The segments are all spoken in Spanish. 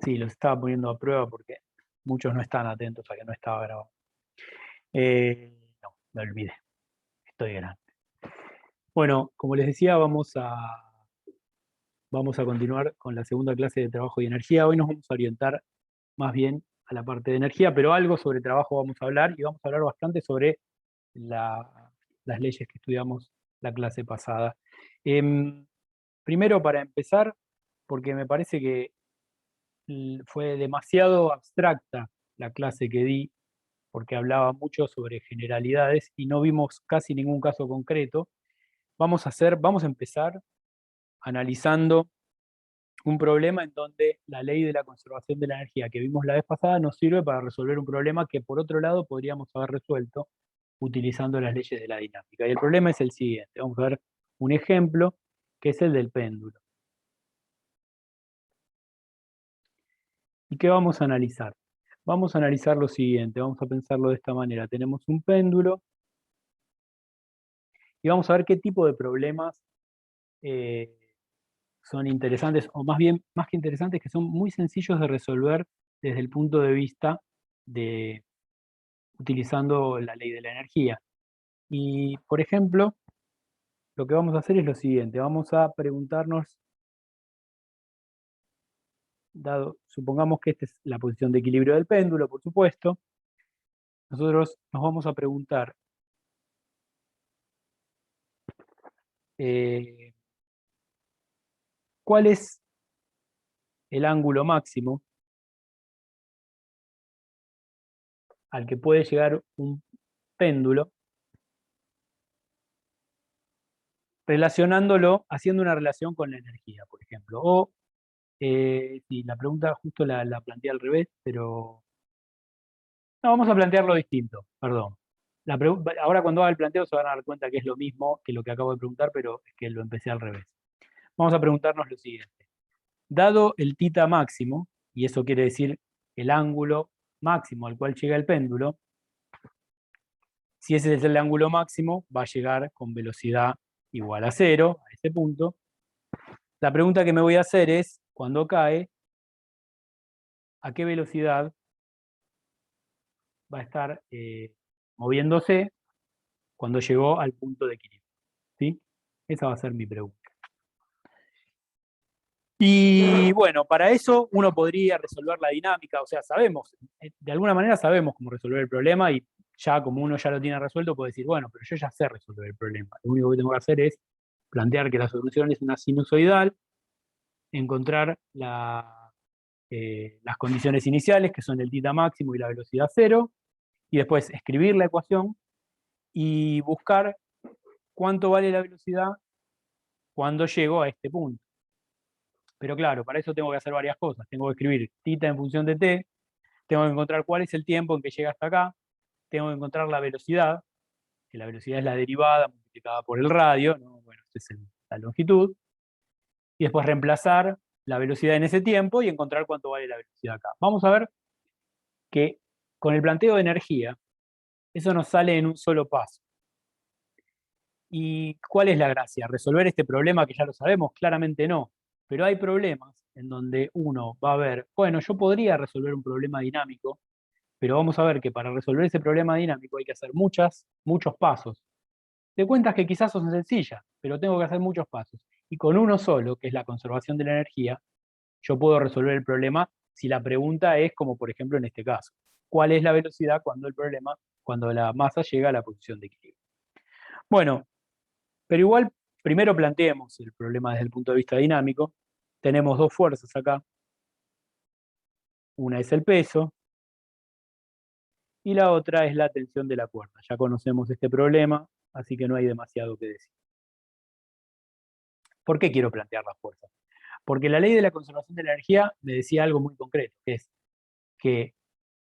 Sí, los estaba poniendo a prueba porque muchos no están atentos a que no estaba grabado. No, me olvidé. Estoy grande. Bueno, como les decía, vamos a continuar con la segunda clase de trabajo y energía. Hoy nos vamos a orientar más bien a la parte de energía, pero algo sobre trabajo vamos a hablar y vamos a hablar bastante sobre las leyes que estudiamos la clase pasada. Primero, para empezar, porque me parece que fue demasiado abstracta la clase que di, porque hablaba mucho sobre generalidades y no vimos casi ningún caso concreto. Vamos a empezar analizando un problema en donde la ley de la conservación de la energía que vimos la vez pasada nos sirve para resolver un problema que por otro lado podríamos haber resuelto utilizando las leyes de la dinámica. Y el problema es el siguiente. Vamos a ver un ejemplo que es el del péndulo. ¿Y qué vamos a analizar? Vamos a analizar lo siguiente, vamos a pensarlo de esta manera. Tenemos un péndulo y vamos a ver qué tipo de problemas eh, son interesantes, o más bien, más que interesantes, que son muy sencillos de resolver desde el punto de vista de utilizando la ley de la energía. Y, por ejemplo, lo que vamos a hacer es lo siguiente, vamos a preguntarnos, supongamos que esta es la posición de equilibrio del péndulo, por supuesto, nosotros nos vamos a preguntar eh, cuál es el ángulo máximo al que puede llegar un péndulo, relacionándolo, haciendo una relación con la energía, por ejemplo. O, si la pregunta justo la planteé al revés, pero... No, vamos a plantearlo distinto, perdón. Ahora cuando haga el planteo se van a dar cuenta que es lo mismo que lo que acabo de preguntar, pero es que lo empecé al revés. Vamos a preguntarnos lo siguiente. Dado el tita máximo, y eso quiere decir el ángulo máximo al cual llega el péndulo, si ese es el ángulo máximo, va a llegar con velocidad igual a cero, a ese punto. La pregunta que me voy a hacer es, cuando cae, ¿a qué velocidad va a estar moviéndose cuando llegó al punto de equilibrio? ¿Sí? Esa va a ser mi pregunta. Y bueno, para eso uno podría resolver la dinámica, o sea, sabemos, de alguna manera sabemos cómo resolver el problema y ya como uno ya lo tiene resuelto puede decir, bueno, pero yo ya sé resolver el problema. Lo único que tengo que hacer es plantear que la solución es una sinusoidal, encontrar las condiciones iniciales, que son el tita máximo y la velocidad cero, y después escribir la ecuación y buscar cuánto vale la velocidad cuando llego a este punto. Pero claro, para eso tengo que hacer varias cosas. Tengo que escribir tita en función de t, tengo que encontrar cuál es el tiempo en que llega hasta acá, tengo que encontrar la velocidad, que la velocidad es la derivada multiplicada por el radio, ¿no? Bueno, esta es la longitud, y después reemplazar la velocidad en ese tiempo y encontrar cuánto vale la velocidad acá. Vamos a ver que con el planteo de energía, eso nos sale en un solo paso. ¿Y cuál es la gracia? ¿Resolver este problema que ya lo sabemos? Claramente no. Pero hay problemas en donde uno va a ver, bueno, yo podría resolver un problema dinámico, pero vamos a ver que para resolver ese problema dinámico hay que hacer muchos pasos. De cuentas que quizás son sencillas, pero tengo que hacer muchos pasos. Y con uno solo, que es la conservación de la energía, yo puedo resolver el problema si la pregunta es, como por ejemplo en este caso, ¿cuál es la velocidad cuando la masa llega a la posición de equilibrio? Bueno, pero igual, primero planteemos el problema desde el punto de vista dinámico. Tenemos dos fuerzas acá. Una es el peso y la otra es la tensión de la cuerda. Ya conocemos este problema, así que no hay demasiado que decir. ¿Por qué quiero plantear las fuerzas? Porque la ley de la conservación de la energía me decía algo muy concreto, que es que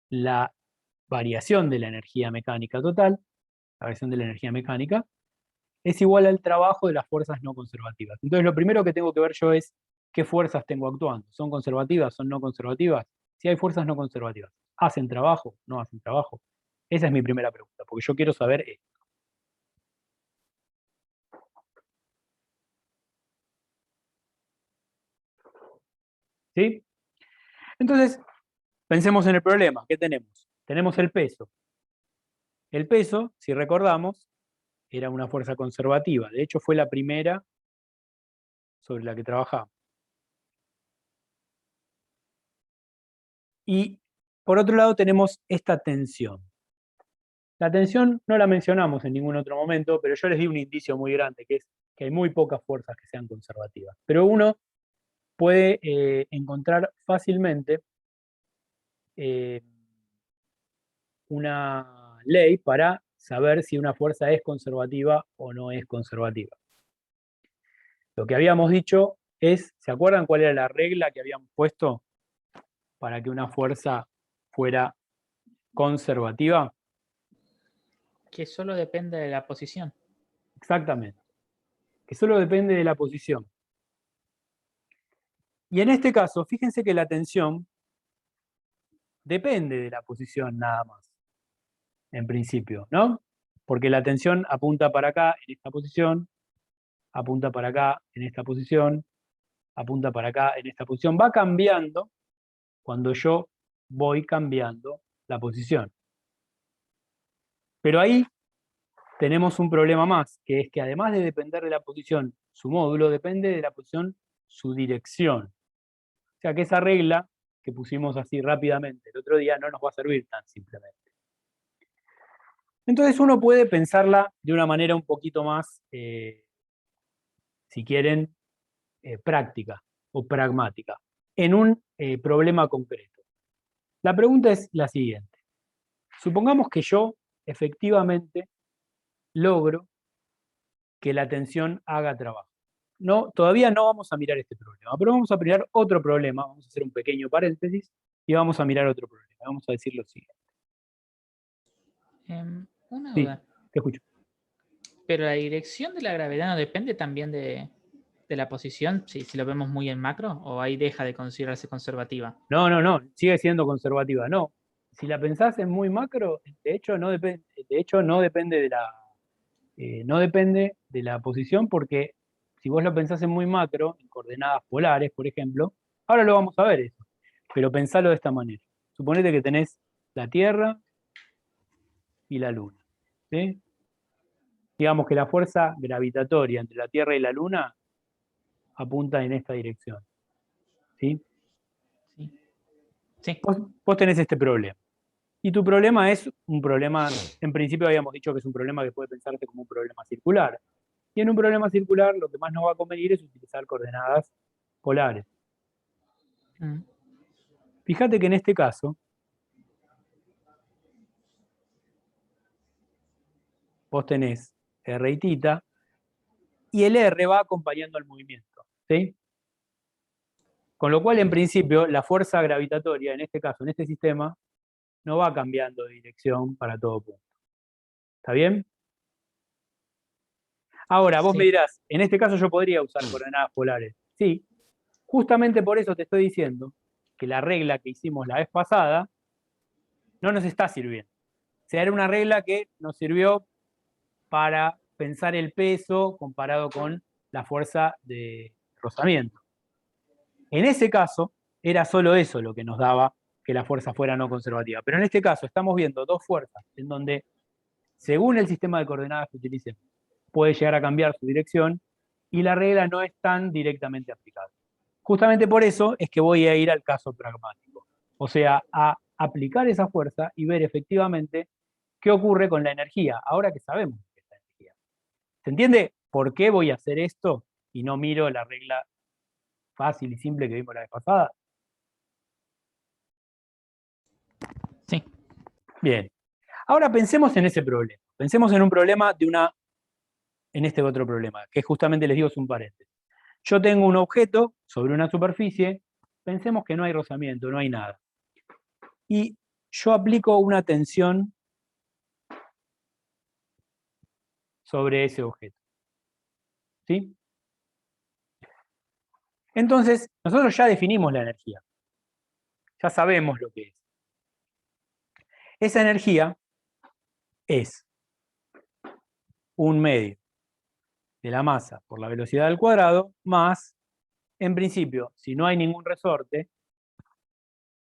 la variación de la energía mecánica total, la variación de la energía mecánica, es igual al trabajo de las fuerzas no conservativas. Entonces lo primero que tengo que ver yo es qué fuerzas tengo actuando. ¿Son conservativas? ¿Son no conservativas? Si hay fuerzas no conservativas, ¿hacen trabajo? ¿No hacen trabajo? Esa es mi primera pregunta, porque yo quiero saber esto. ¿Sí? Entonces, pensemos en el problema. ¿Qué tenemos? Tenemos el peso. El peso, si recordamos, era una fuerza conservativa. De hecho, fue la primera sobre la que trabajamos. Y por otro lado tenemos esta tensión. La tensión no la mencionamos en ningún otro momento, pero yo les di un indicio muy grande, que es que hay muy pocas fuerzas que sean conservativas. Pero uno puede encontrar fácilmente eh, una ley para saber si una fuerza es conservativa o no es conservativa. Lo que habíamos dicho es, ¿se acuerdan cuál era la regla que habíamos puesto para que una fuerza fuera conservativa? Que solo depende de la posición. Exactamente, que solo depende de la posición. Y en este caso, fíjense que la tensión depende de la posición nada más, en principio, ¿no? Porque la tensión apunta para acá, en esta posición, apunta para acá, en esta posición, apunta para acá, en esta posición. Va cambiando cuando yo voy cambiando la posición. Pero ahí tenemos un problema más, que es que además de depender de la posición, su módulo depende de la posición, su dirección. O sea que esa regla que pusimos así rápidamente el otro día no nos va a servir tan simplemente. Entonces uno puede pensarla de una manera un poquito más, si quieren, práctica o pragmática, en un problema concreto. La pregunta es la siguiente. Supongamos que yo efectivamente logro que la tensión haga trabajo. No, todavía no vamos a mirar este problema, pero vamos a mirar otro problema, vamos a hacer un pequeño paréntesis y vamos a mirar otro problema. Vamos a decir lo siguiente. Una Sí, duda. te escucho. Pero la dirección de la gravedad no depende también de la posición, si lo vemos muy en macro, o ahí deja de considerarse conservativa. No, sigue siendo conservativa. No, si la pensás en muy macro, de hecho no depende no depende de la posición porque si vos lo pensás en muy macro, en coordenadas polares, por ejemplo, ahora lo vamos a ver eso, pero pensalo de esta manera. Suponete que tenés la Tierra y la Luna, ¿sí? Digamos que la fuerza gravitatoria entre la Tierra y la Luna apunta en esta dirección, ¿sí? Sí. Sí. Vos tenés este problema. Y tu problema es un problema, en principio habíamos dicho que es un problema que puede pensarse como un problema circular. Y en un problema circular lo que más nos va a convenir es utilizar coordenadas polares. Mm. Fíjate que en este caso, vos tenés R y tita, y el R va acompañando al movimiento, ¿sí? Con lo cual, en principio, la fuerza gravitatoria, en este caso, en este sistema, no va cambiando de dirección para todo punto. ¿Está bien? Ahora, vos me Sí. dirás, en este caso yo podría usar coordenadas polares. Sí, justamente por eso te estoy diciendo que la regla que hicimos la vez pasada no nos está sirviendo. O sea, era una regla que nos sirvió para pensar el peso comparado con la fuerza de rozamiento. En ese caso, era solo eso lo que nos daba que la fuerza fuera no conservativa. Pero en este caso estamos viendo dos fuerzas en donde, según el sistema de coordenadas que utilicemos, puede llegar a cambiar su dirección y la regla no es tan directamente aplicable. Justamente por eso es que voy a ir al caso pragmático, o sea, a aplicar esa fuerza y ver efectivamente qué ocurre con la energía, ahora que sabemos qué es la energía. ¿Se entiende por qué voy a hacer esto y no miro la regla fácil y simple que vimos la vez pasada? Sí. Bien. Ahora pensemos en ese problema. Pensemos en un problema en este otro problema, que justamente les digo es un paréntesis. Yo tengo un objeto sobre una superficie, pensemos que no hay rozamiento, no hay nada. Y yo aplico una tensión sobre ese objeto. ¿Sí? Entonces, nosotros ya definimos la energía. Ya sabemos lo que es. Esa energía es un medio de la masa por la velocidad al cuadrado más, en principio, si no hay ningún resorte,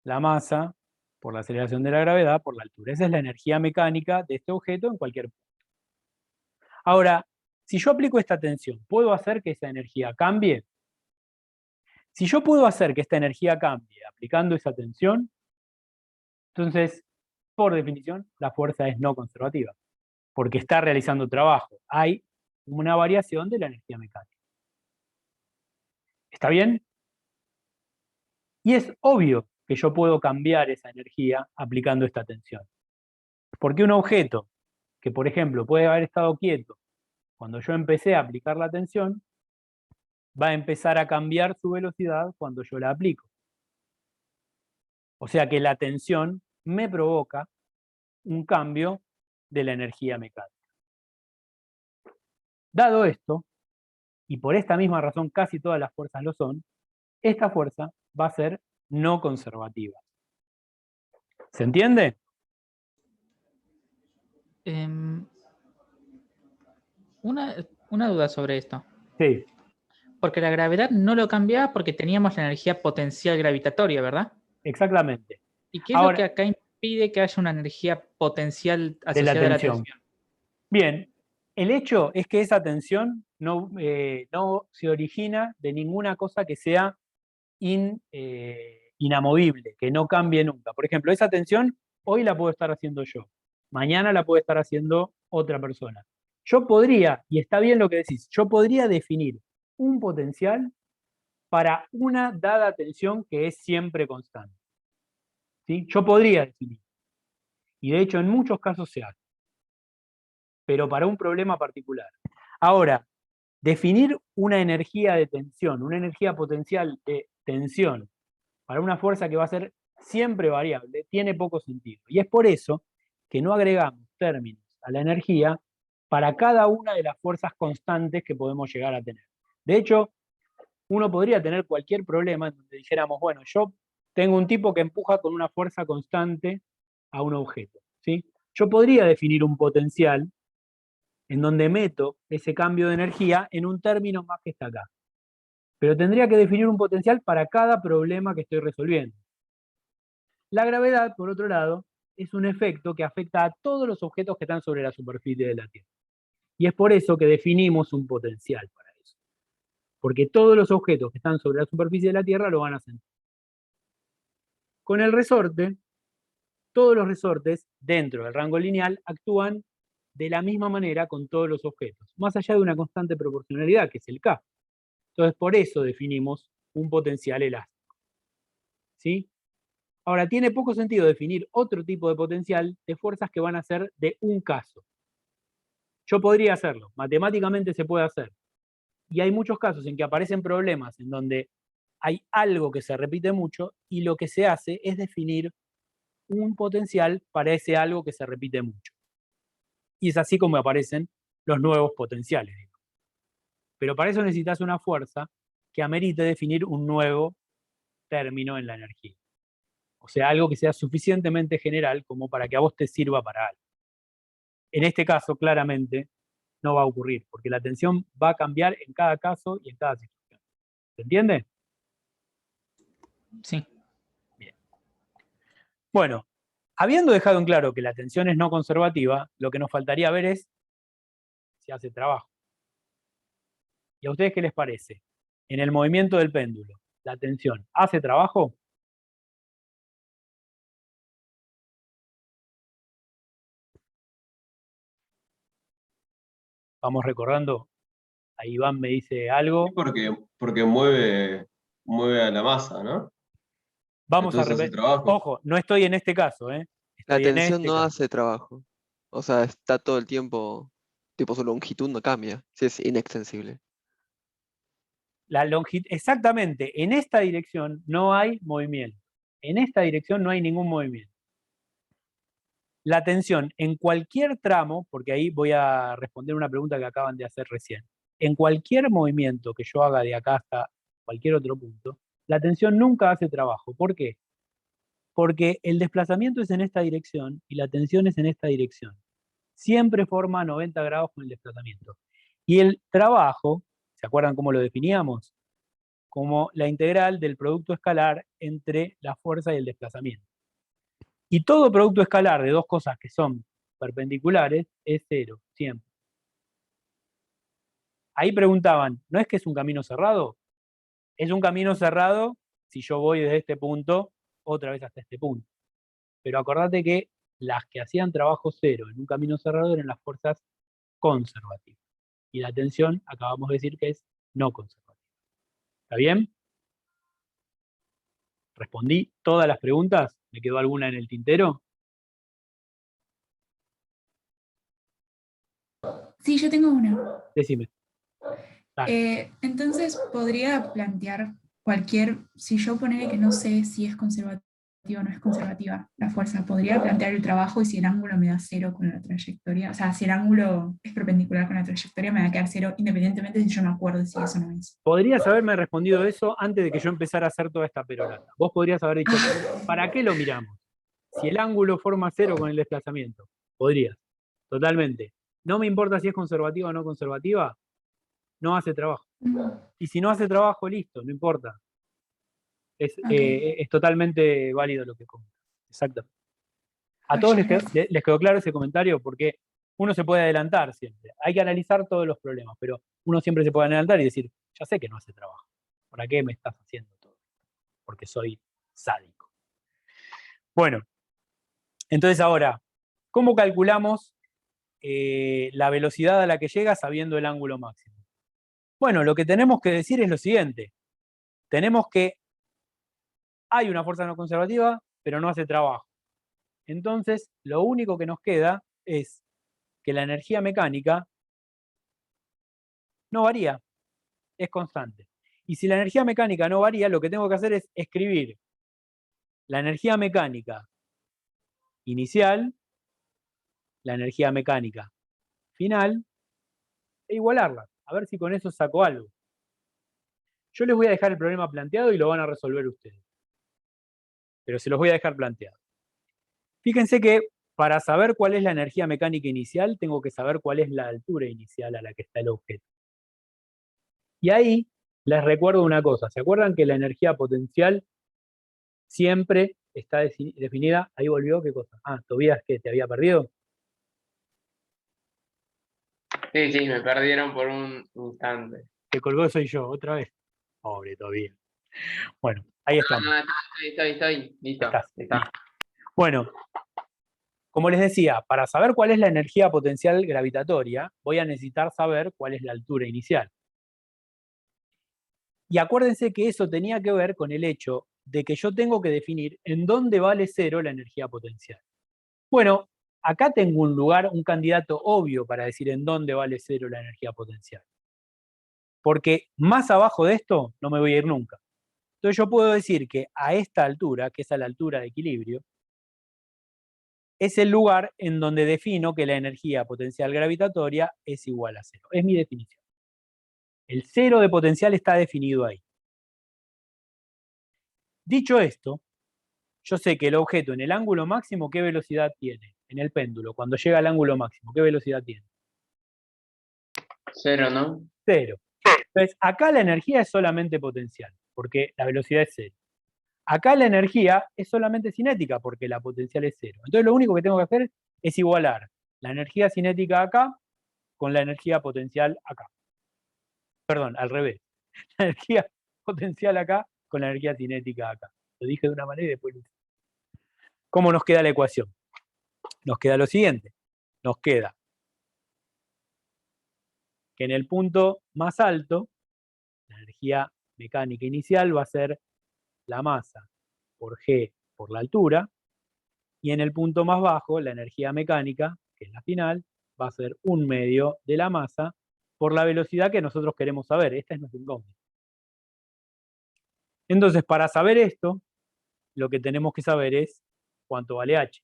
la masa por la aceleración de la gravedad por la altura. Esa es la energía mecánica de este objeto en cualquier punto. Ahora, si yo aplico esta tensión, ¿puedo hacer que esa energía cambie? Si yo puedo hacer que esta energía cambie aplicando esa tensión, entonces, por definición, la fuerza es no conservativa, porque está realizando trabajo. Hay una variación de la energía mecánica. ¿Está bien? Y es obvio que yo puedo cambiar esa energía aplicando esta tensión. Porque un objeto que, por ejemplo, puede haber estado quieto cuando yo empecé a aplicar la tensión, va a empezar a cambiar su velocidad cuando yo la aplico. O sea que la tensión me provoca un cambio de la energía mecánica. Dado esto, y por esta misma razón casi todas las fuerzas lo son, esta fuerza va a ser no conservativa. ¿Se entiende? Una duda sobre esto. Sí, Porque la gravedad no lo cambiaba porque teníamos la energía potencial gravitatoria, ¿verdad? exactamente. ¿Y qué es lo que Ahora, acá impide que haya una energía potencial de la asociada a la tensión. tensión? Bien, el hecho es que esa tensión no se origina de ninguna cosa que sea inamovible, que no cambie nunca. Por ejemplo, esa tensión hoy la puedo estar haciendo yo, mañana la puede estar haciendo otra persona. Yo podría, y está bien lo que decís, yo podría definir un potencial para una dada tensión que es siempre constante. ¿Sí? Yo podría definir. Y de hecho en muchos casos se hace, pero para un problema particular. Ahora, definir una energía de tensión, una energía potencial de tensión para una fuerza que va a ser siempre variable, tiene poco sentido. Y es por eso que no agregamos términos a la energía para cada una de las fuerzas constantes que podemos llegar a tener. De hecho, uno podría tener cualquier problema en donde dijéramos, bueno, yo tengo un tipo que empuja con una fuerza constante a un objeto, ¿sí? Yo podría definir un potencial en donde meto ese cambio de energía en un término más que está acá. Pero tendría que definir un potencial para cada problema que estoy resolviendo. La gravedad, por otro lado, es un efecto que afecta a todos los objetos que están sobre la superficie de la Tierra. Y es por eso que definimos un potencial para eso. Porque todos los objetos que están sobre la superficie de la Tierra lo van a sentir. Con el resorte, todos los resortes dentro del rango lineal actúan de la misma manera con todos los objetos, más allá de una constante proporcionalidad, que es el K. Entonces, por eso definimos un potencial elástico. ¿Sí? Ahora, tiene poco sentido definir otro tipo de potencial de fuerzas que van a ser de un caso. Yo podría hacerlo, matemáticamente se puede hacer. Y hay muchos casos en que aparecen problemas en donde hay algo que se repite mucho y lo que se hace es definir un potencial para ese algo que se repite mucho. Y es así como aparecen los nuevos potenciales. Pero para eso necesitas una fuerza que amerite definir un nuevo término en la energía. O sea, algo que sea suficientemente general como para que a vos te sirva para algo. En este caso, claramente, no va a ocurrir, porque la tensión va a cambiar en cada caso y en cada situación. ¿Se entiende? Sí. Bien. Bueno, habiendo dejado en claro que la tensión es no conservativa, lo que nos faltaría ver es si hace trabajo. ¿Y a ustedes qué les parece? En el movimiento del péndulo, ¿la tensión hace trabajo? Vamos recordando, ahí Iván me dice Sí, algo. porque mueve a la masa, ¿no? Vamos a Entonces hace repetir. trabajo. Ojo, no estoy en este caso, ¿eh? La Estoy en tensión este no caso. hace trabajo. O sea, está todo el tiempo, tipo su longitud no cambia, si es inextensible. La longitud, exactamente, en esta dirección no hay movimiento. En esta dirección no hay ningún movimiento. La tensión en cualquier tramo, porque ahí voy a responder una pregunta que acaban de hacer recién, en cualquier movimiento que yo haga de acá hasta cualquier otro punto, la tensión nunca hace trabajo. ¿Por qué? Porque el desplazamiento es en esta dirección y la tensión es en esta dirección. Siempre forma 90 grados con el desplazamiento. Y el trabajo, ¿se acuerdan cómo lo definíamos? como la integral del producto escalar entre la fuerza y el desplazamiento. Y todo producto escalar de dos cosas que son perpendiculares es cero, siempre. Ahí preguntaban, ¿no es que es un camino cerrado? Es un camino cerrado si yo voy desde este punto otra vez hasta este punto. Pero acordate que las que hacían trabajo cero en un camino cerrado eran las fuerzas conservativas. Y la tensión, acabamos de decir que es no conservativa. ¿Está bien? ¿Respondí todas las preguntas? ¿Me quedó alguna en el tintero? Sí, yo tengo una. Decime. Dale. Entonces, podría plantear si yo ponele que no sé si es conservativa o no es conservativa la fuerza, podría plantear el trabajo y si el ángulo me da cero con la trayectoria, o sea, si el ángulo es perpendicular con la trayectoria me va a quedar cero, independientemente si yo me acuerdo si eso no es. Podrías haberme respondido eso antes de que yo empezara a hacer toda esta perorata. Vos podrías haber dicho, ¿para qué lo miramos? Si el ángulo forma cero con el desplazamiento. Podrías, totalmente. No me importa si es conservativa o no conservativa, no hace trabajo. Y si no hace trabajo, listo, no importa. Es totalmente válido lo que comentas. Exacto. A todos les quedó claro ese comentario porque uno se puede adelantar siempre. Hay que analizar todos los problemas, pero uno siempre se puede adelantar y decir, ya sé que no hace trabajo. ¿Para qué me estás haciendo todo? Porque soy sádico. Bueno, entonces ahora, ¿cómo calculamos la velocidad a la que llega sabiendo el ángulo máximo? Bueno, lo que tenemos que decir es lo siguiente. Tenemos que hay una fuerza no conservativa, pero no hace trabajo. Entonces, lo único que nos queda es que la energía mecánica no varía, es constante. Y si la energía mecánica no varía, lo que tengo que hacer es escribir la energía mecánica inicial, la energía mecánica final, e igualarla. A ver si con eso saco algo. Yo les voy a dejar el problema planteado y lo van a resolver ustedes. Pero se los voy a dejar planteado. Fíjense que para saber cuál es la energía mecánica inicial, tengo que saber cuál es la altura inicial a la que está el objeto. Y ahí les recuerdo una cosa. ¿Se acuerdan que la energía potencial siempre está definida? Ahí volvió, ¿qué cosa? Ah, Tobías, ¿qué? ¿Te había perdido? Sí, me perdieron por un instante. Que colgó soy yo, otra vez. Pobre Tobías. Bueno, ahí estamos. Estoy. Listo. Está. Bueno, como les decía, para saber cuál es la energía potencial gravitatoria, voy a necesitar saber cuál es la altura inicial. Y acuérdense que eso tenía que ver con el hecho de que yo tengo que definir en dónde vale cero la energía potencial. Bueno, acá tengo un lugar, un candidato obvio para decir en dónde vale cero la energía potencial. Porque más abajo de esto no me voy a ir nunca. Entonces yo puedo decir que a esta altura, que es a la altura de equilibrio, es el lugar en donde defino que la energía potencial gravitatoria es igual a cero. Es mi definición. El cero de potencial está definido ahí. Dicho esto, yo sé que el objeto en el ángulo máximo, ¿qué velocidad tiene? En el péndulo, cuando llega al ángulo máximo, ¿qué velocidad tiene? Cero, ¿no? Cero. Entonces, acá la energía es solamente potencial, porque la velocidad es cero. Acá la energía es solamente cinética, porque la potencial es cero. Entonces, lo único que tengo que hacer es igualar la energía cinética acá con la energía potencial acá. Perdón, al revés. La energía potencial acá con la energía cinética acá. Lo dije de una manera y después lo hice. ¿Cómo nos queda la ecuación? Nos queda lo siguiente. Nos queda que en el punto más alto, la energía mecánica inicial va a ser la masa por G por la altura, y en el punto más bajo, la energía mecánica, que es la final, va a ser 1/2 de la masa por la velocidad que nosotros queremos saber. Esta es nuestra incógnita. Entonces, para saber esto, lo que tenemos que saber es cuánto vale h.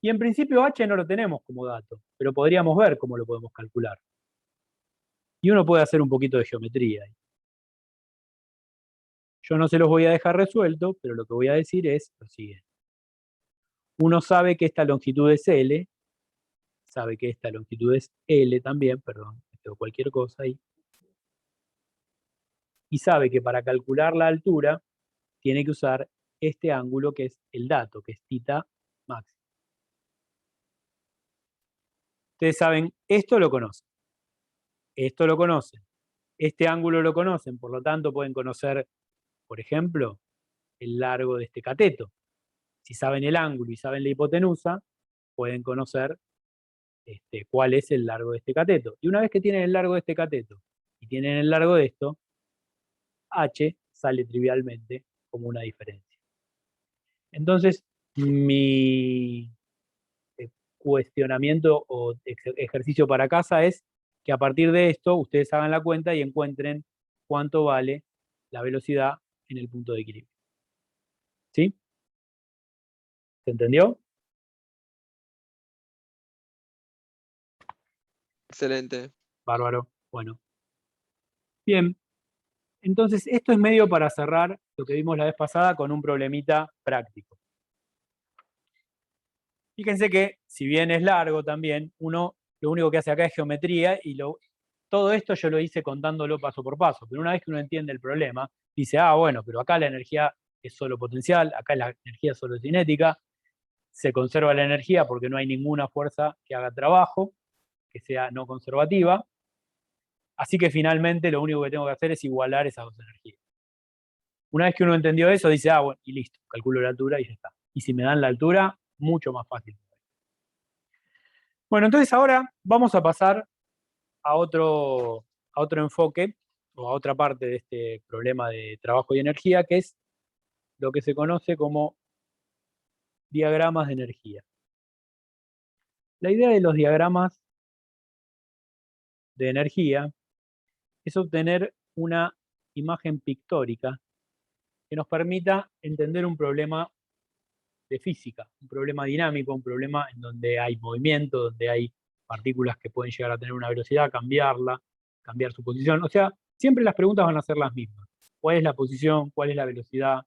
Y en principio h no lo tenemos como dato, pero podríamos ver cómo lo podemos calcular. Y uno puede hacer un poquito de geometría ahí. Yo no se los voy a dejar resuelto, pero lo que voy a decir es lo siguiente. Uno sabe que esta longitud es L, sabe que esta longitud es L también, perdón, me quedó cualquier cosa ahí. y sabe que para calcular la altura tiene que usar este ángulo que es el dato, que es θ máximo. Ustedes saben, esto lo conocen, esto lo conocen, este ángulo lo conocen, por lo tanto pueden conocer, por ejemplo, el largo de este cateto. Si saben el ángulo y saben la hipotenusa, pueden conocer cuál es el largo de este cateto. Y una vez que tienen el largo de este cateto y tienen el largo de esto, h sale trivialmente como una diferencia. Entonces, mi cuestionamiento o ejercicio para casa es que a partir de esto ustedes hagan la cuenta y encuentren cuánto vale la velocidad en el punto de equilibrio. ¿Sí? ¿Se entendió? Excelente. Bárbaro. Bueno. Bien. Entonces, esto es medio para cerrar lo que vimos la vez pasada con un problemita práctico. Fíjense que, si bien es largo también, uno lo único que hace acá es geometría y todo esto yo lo hice contándolo paso por paso. Pero una vez que uno entiende el problema, dice, ah, bueno, pero acá la energía es solo potencial, acá la energía es solo cinética, se conserva la energía porque no hay ninguna fuerza que haga trabajo, que sea no conservativa. Así que finalmente lo único que tengo que hacer es igualar esas dos energías. Una vez que uno entendió eso, dice, ah, bueno, y listo, calculo la altura y ya está. Y si me dan la altura, mucho más fácil. Bueno, entonces ahora vamos a pasar a otro enfoque, o a otra parte de este problema de trabajo y energía, que es lo que se conoce como diagramas de energía. La idea de los diagramas de energía es obtener una imagen pictórica que nos permita entender un problema de física, un problema dinámico, un problema en donde hay movimiento, donde hay partículas que pueden llegar a tener una velocidad, cambiarla, cambiar su posición. O sea, siempre las preguntas van a ser las mismas. ¿Cuál es la posición? ¿Cuál es la velocidad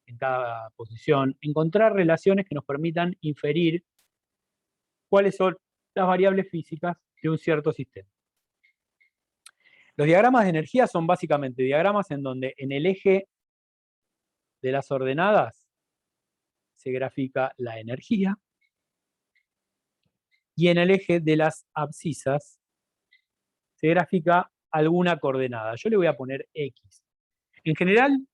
en cada posición? Encontrar relaciones que nos permitan inferir cuáles son las variables físicas de un cierto sistema. Los diagramas de energía son básicamente diagramas en donde en el eje de las ordenadas se grafica la energía y en el eje de las abscisas se grafica alguna coordenada. Yo le voy a poner X. En general,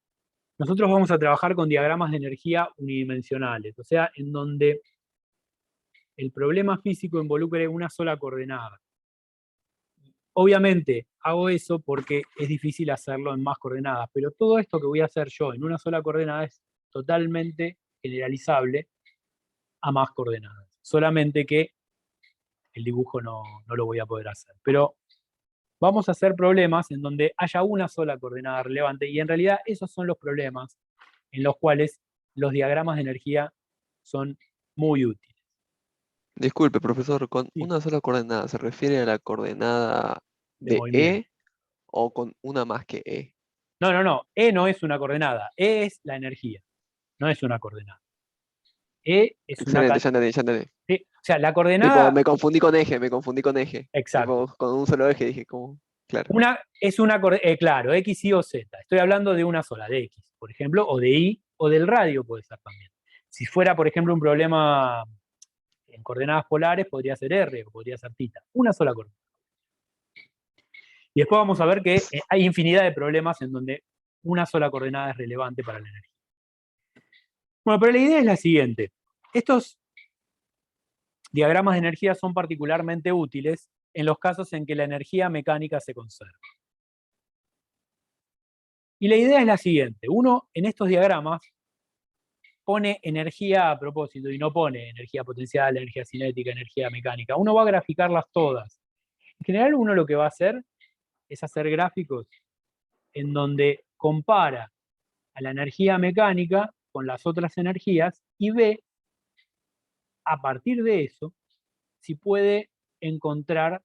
nosotros vamos a trabajar con diagramas de energía unidimensionales, o sea, en donde el problema físico involucre una sola coordenada. Obviamente, hago eso porque es difícil hacerlo en más coordenadas, pero todo esto que voy a hacer yo en una sola coordenada es totalmente generalizable a más coordenadas. Solamente que el dibujo no lo voy a poder hacer. Pero vamos a hacer problemas en donde haya una sola coordenada relevante, y en realidad esos son los problemas en los cuales los diagramas de energía son muy útiles. Disculpe, profesor, ¿con Sí. una sola coordenada se refiere a la coordenada De de movimiento. E o con una más que E? No. E no es una coordenada. E es la energía. No es una coordenada. E es una... Excelente, ya entendí, ya entendí. Sí, o sea, la Tipo, coordenada... me confundí con eje, me confundí con eje. Exacto. Tipo, con un solo eje dije, ¿cómo? Claro. Claro, X, Y o Z. Estoy hablando de una sola, de X, por ejemplo, o de Y, o del radio puede ser también. Si fuera, por ejemplo, un problema en coordenadas polares, podría ser R o podría ser θ. Una sola coordenada. Y después vamos a ver que hay infinidad de problemas en donde una sola coordenada es relevante para la energía. Bueno, pero la idea es la siguiente. Estos diagramas de energía son particularmente útiles en los casos en que la energía mecánica se conserva. Y la idea es la siguiente. Uno, en estos diagramas, pone energía a propósito y no pone energía potencial, energía cinética, energía mecánica. Uno va a graficarlas todas. En general, uno lo que va a hacer es hacer gráficos en donde compara a la energía mecánica con las otras energías y ve, a partir de eso, si puede encontrar,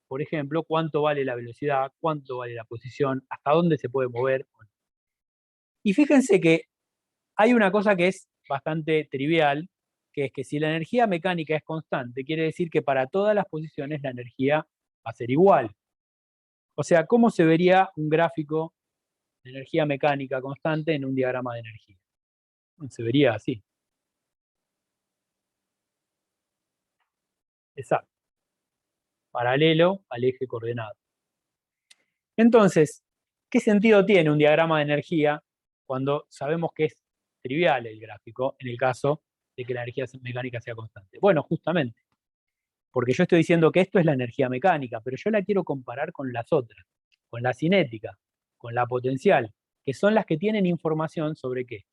por ejemplo, cuánto vale la velocidad, cuánto vale la posición, hasta dónde se puede mover. Y fíjense que hay una cosa que es bastante trivial, que es que si la energía mecánica es constante, quiere decir que para todas las posiciones la energía va a ser igual. O sea, ¿cómo se vería un gráfico la energía mecánica constante en un diagrama de energía. Se vería así. Exacto. Paralelo al eje coordenado. Entonces, ¿qué sentido tiene un diagrama de energía cuando sabemos que es trivial el gráfico en el caso de que la energía mecánica sea constante? Bueno, justamente, porque yo estoy diciendo que esto es la energía mecánica, pero yo la quiero comparar con las otras, con la cinética, con la potencial, que son las que tienen información sobre qué,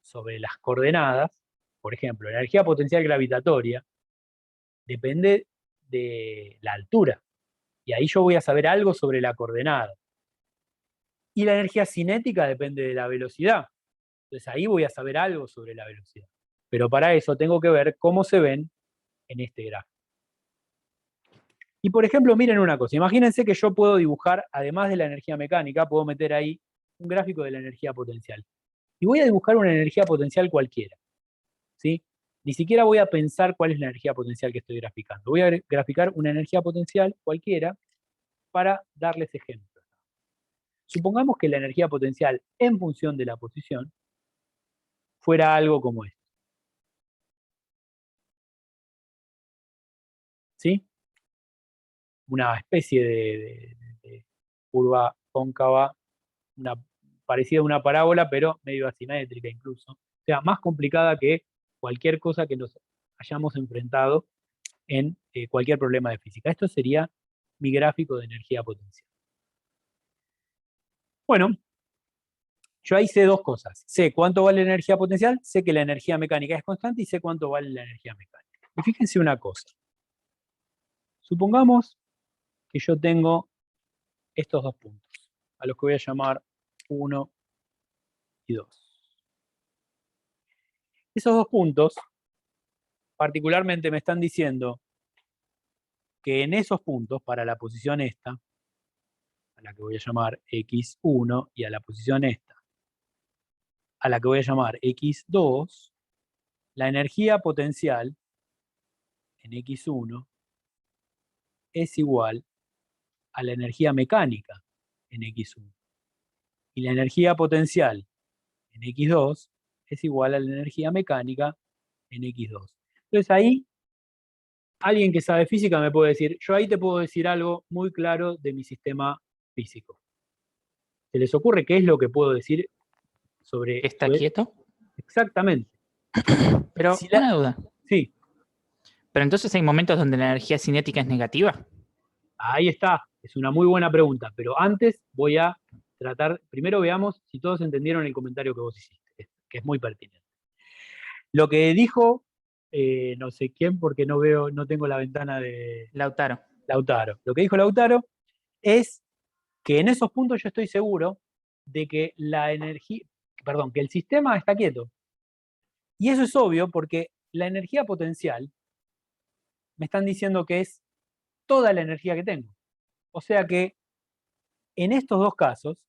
sobre las coordenadas. Por ejemplo, la energía potencial gravitatoria depende de la altura, y ahí yo voy a saber algo sobre la coordenada. Y la energía cinética depende de la velocidad, entonces ahí voy a saber algo sobre la velocidad. Pero para eso tengo que ver cómo se ven en este gráfico. Y por ejemplo, miren una cosa, imagínense que yo puedo dibujar, además de la energía mecánica, puedo meter ahí un gráfico de la energía potencial. Y voy a dibujar una energía potencial cualquiera, ¿sí? Ni siquiera voy a pensar cuál es la energía potencial que estoy graficando. Voy a graficar una energía potencial cualquiera para darles ejemplos. Supongamos que la energía potencial en función de la posición fuera algo como esto. ¿Sí? Una especie de curva cóncava, parecida a una parábola, pero medio asimétrica incluso. O sea, más complicada que cualquier cosa que nos hayamos enfrentado en cualquier problema de física. Esto sería mi gráfico de energía potencial. Bueno, yo ahí sé dos cosas. Sé cuánto vale la energía potencial, sé que la energía mecánica es constante y sé cuánto vale la energía mecánica. Y fíjense una cosa. Supongamos que yo tengo estos dos puntos, a los que voy a llamar 1 y 2. Esos dos puntos, particularmente me están diciendo que en esos puntos, para la posición esta, a la que voy a llamar x1, y a la posición esta, a la que voy a llamar x2, la energía potencial en x1 es igual a la energía mecánica en x1. Y la energía potencial en x2 es igual a la energía mecánica en x2. Entonces ahí, alguien que sabe física me puede decir, yo ahí te puedo decir algo muy claro de mi sistema físico. ¿Se les ocurre qué es lo que puedo decir sobre... ¿Está quieto? Exactamente. Pero Si una duda. Sí, Pero entonces hay momentos donde la energía cinética es negativa. ahí está. Es una muy buena pregunta. Pero antes voy a tratar... Primero veamos si todos entendieron el comentario que vos hiciste, que es muy pertinente. Lo que dijo, no sé quién, porque no veo, no tengo la ventana de Lautaro. Lautaro. Lo que dijo Lautaro es que en esos puntos yo estoy seguro de que la energía, perdón, que el sistema está quieto. Y eso es obvio porque la energía potencial me están diciendo que es toda la energía que tengo. O sea que en estos dos casos,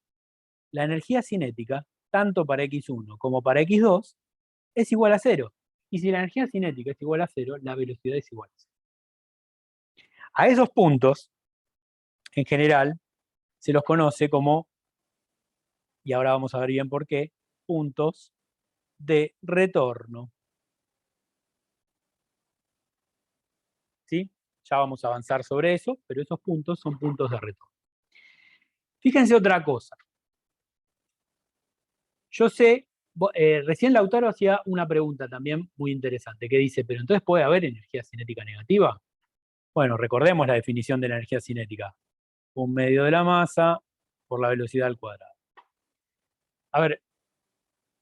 la energía cinética, tanto para x1 como para x2, es igual a 0. Y si la energía cinética es igual a 0, la velocidad es igual a 0. A esos puntos, en general, se los conoce como, y ahora vamos a ver bien por qué, puntos de retorno. ¿Sí? Ya vamos a avanzar sobre eso, pero esos puntos son puntos de retorno. Fíjense otra cosa. Yo sé, recién Lautaro hacía una pregunta también muy interesante, que dice, pero entonces ¿puede haber energía cinética negativa? Bueno, recordemos la definición de la energía cinética. Un medio de la masa por la velocidad al cuadrado. A ver,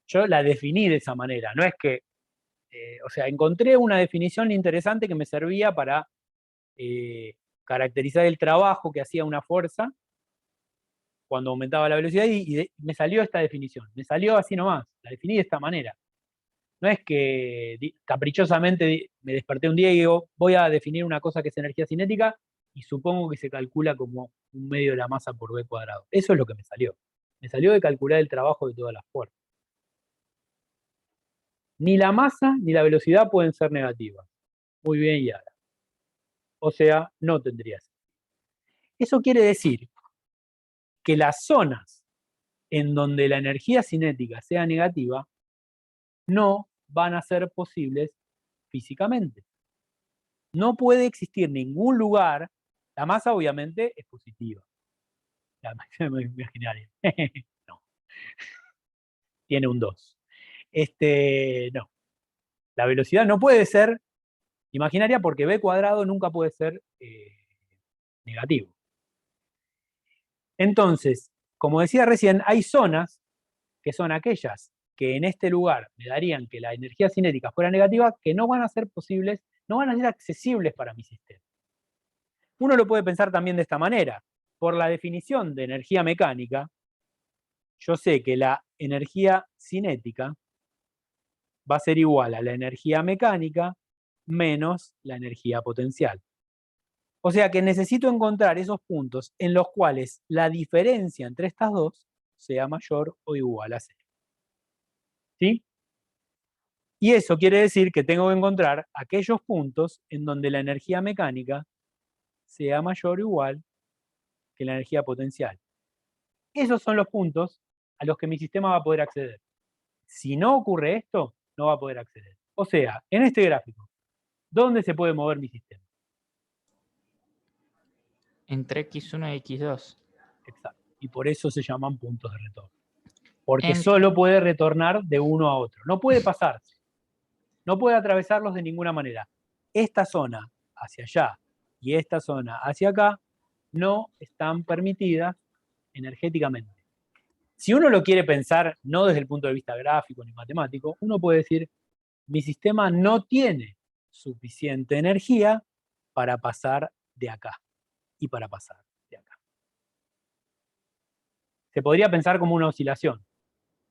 yo la definí de esa manera, no es que, o sea, encontré una definición interesante que me servía para caracterizar el trabajo que hacía una fuerza cuando aumentaba la velocidad y me salió esta definición, me salió así nomás, la definí de esta manera. No es que caprichosamente me desperté un día y digo, voy a definir una cosa que es energía cinética y supongo que se calcula como un medio de la masa por b cuadrado. Eso es lo que me salió. Me salió de calcular el trabajo de todas las fuerzas. Ni la masa ni la velocidad pueden ser negativas. Muy bien, Yara. O sea, no tendría sentido. Eso quiere decir que las zonas en donde la energía cinética sea negativa no van a ser posibles físicamente. No puede existir ningún lugar, la masa obviamente es positiva, la masa imaginaria, no, tiene un 2. No, la velocidad no puede ser imaginaria porque b cuadrado nunca puede ser negativo. Entonces, como decía recién, hay zonas que son aquellas que en este lugar me darían que la energía cinética fuera negativa, que no van a ser posibles, no van a ser accesibles para mi sistema. Uno lo puede pensar también de esta manera. Por la definición de energía mecánica, yo sé que la energía cinética va a ser igual a la energía mecánica menos la energía potencial. O sea que necesito encontrar esos puntos en los cuales la diferencia entre estas dos sea mayor o igual a 0. ¿Sí? Y eso quiere decir que tengo que encontrar aquellos puntos en donde la energía mecánica sea mayor o igual que la energía potencial. Esos son los puntos a los que mi sistema va a poder acceder. Si no ocurre esto, no va a poder acceder. O sea, en este gráfico, ¿dónde se puede mover mi sistema? Entre X1 y X2. Exacto. Y por eso se llaman puntos de retorno. Porque En- solo puede retornar de uno a otro. No puede pasarse. No puede atravesarlos de ninguna manera. Esta zona hacia allá y esta zona hacia acá no están permitidas energéticamente. Si uno lo quiere pensar no desde el punto de vista gráfico ni matemático, uno puede decir, mi sistema no tiene suficiente energía para pasar de acá y para pasar de acá. Se podría pensar como una oscilación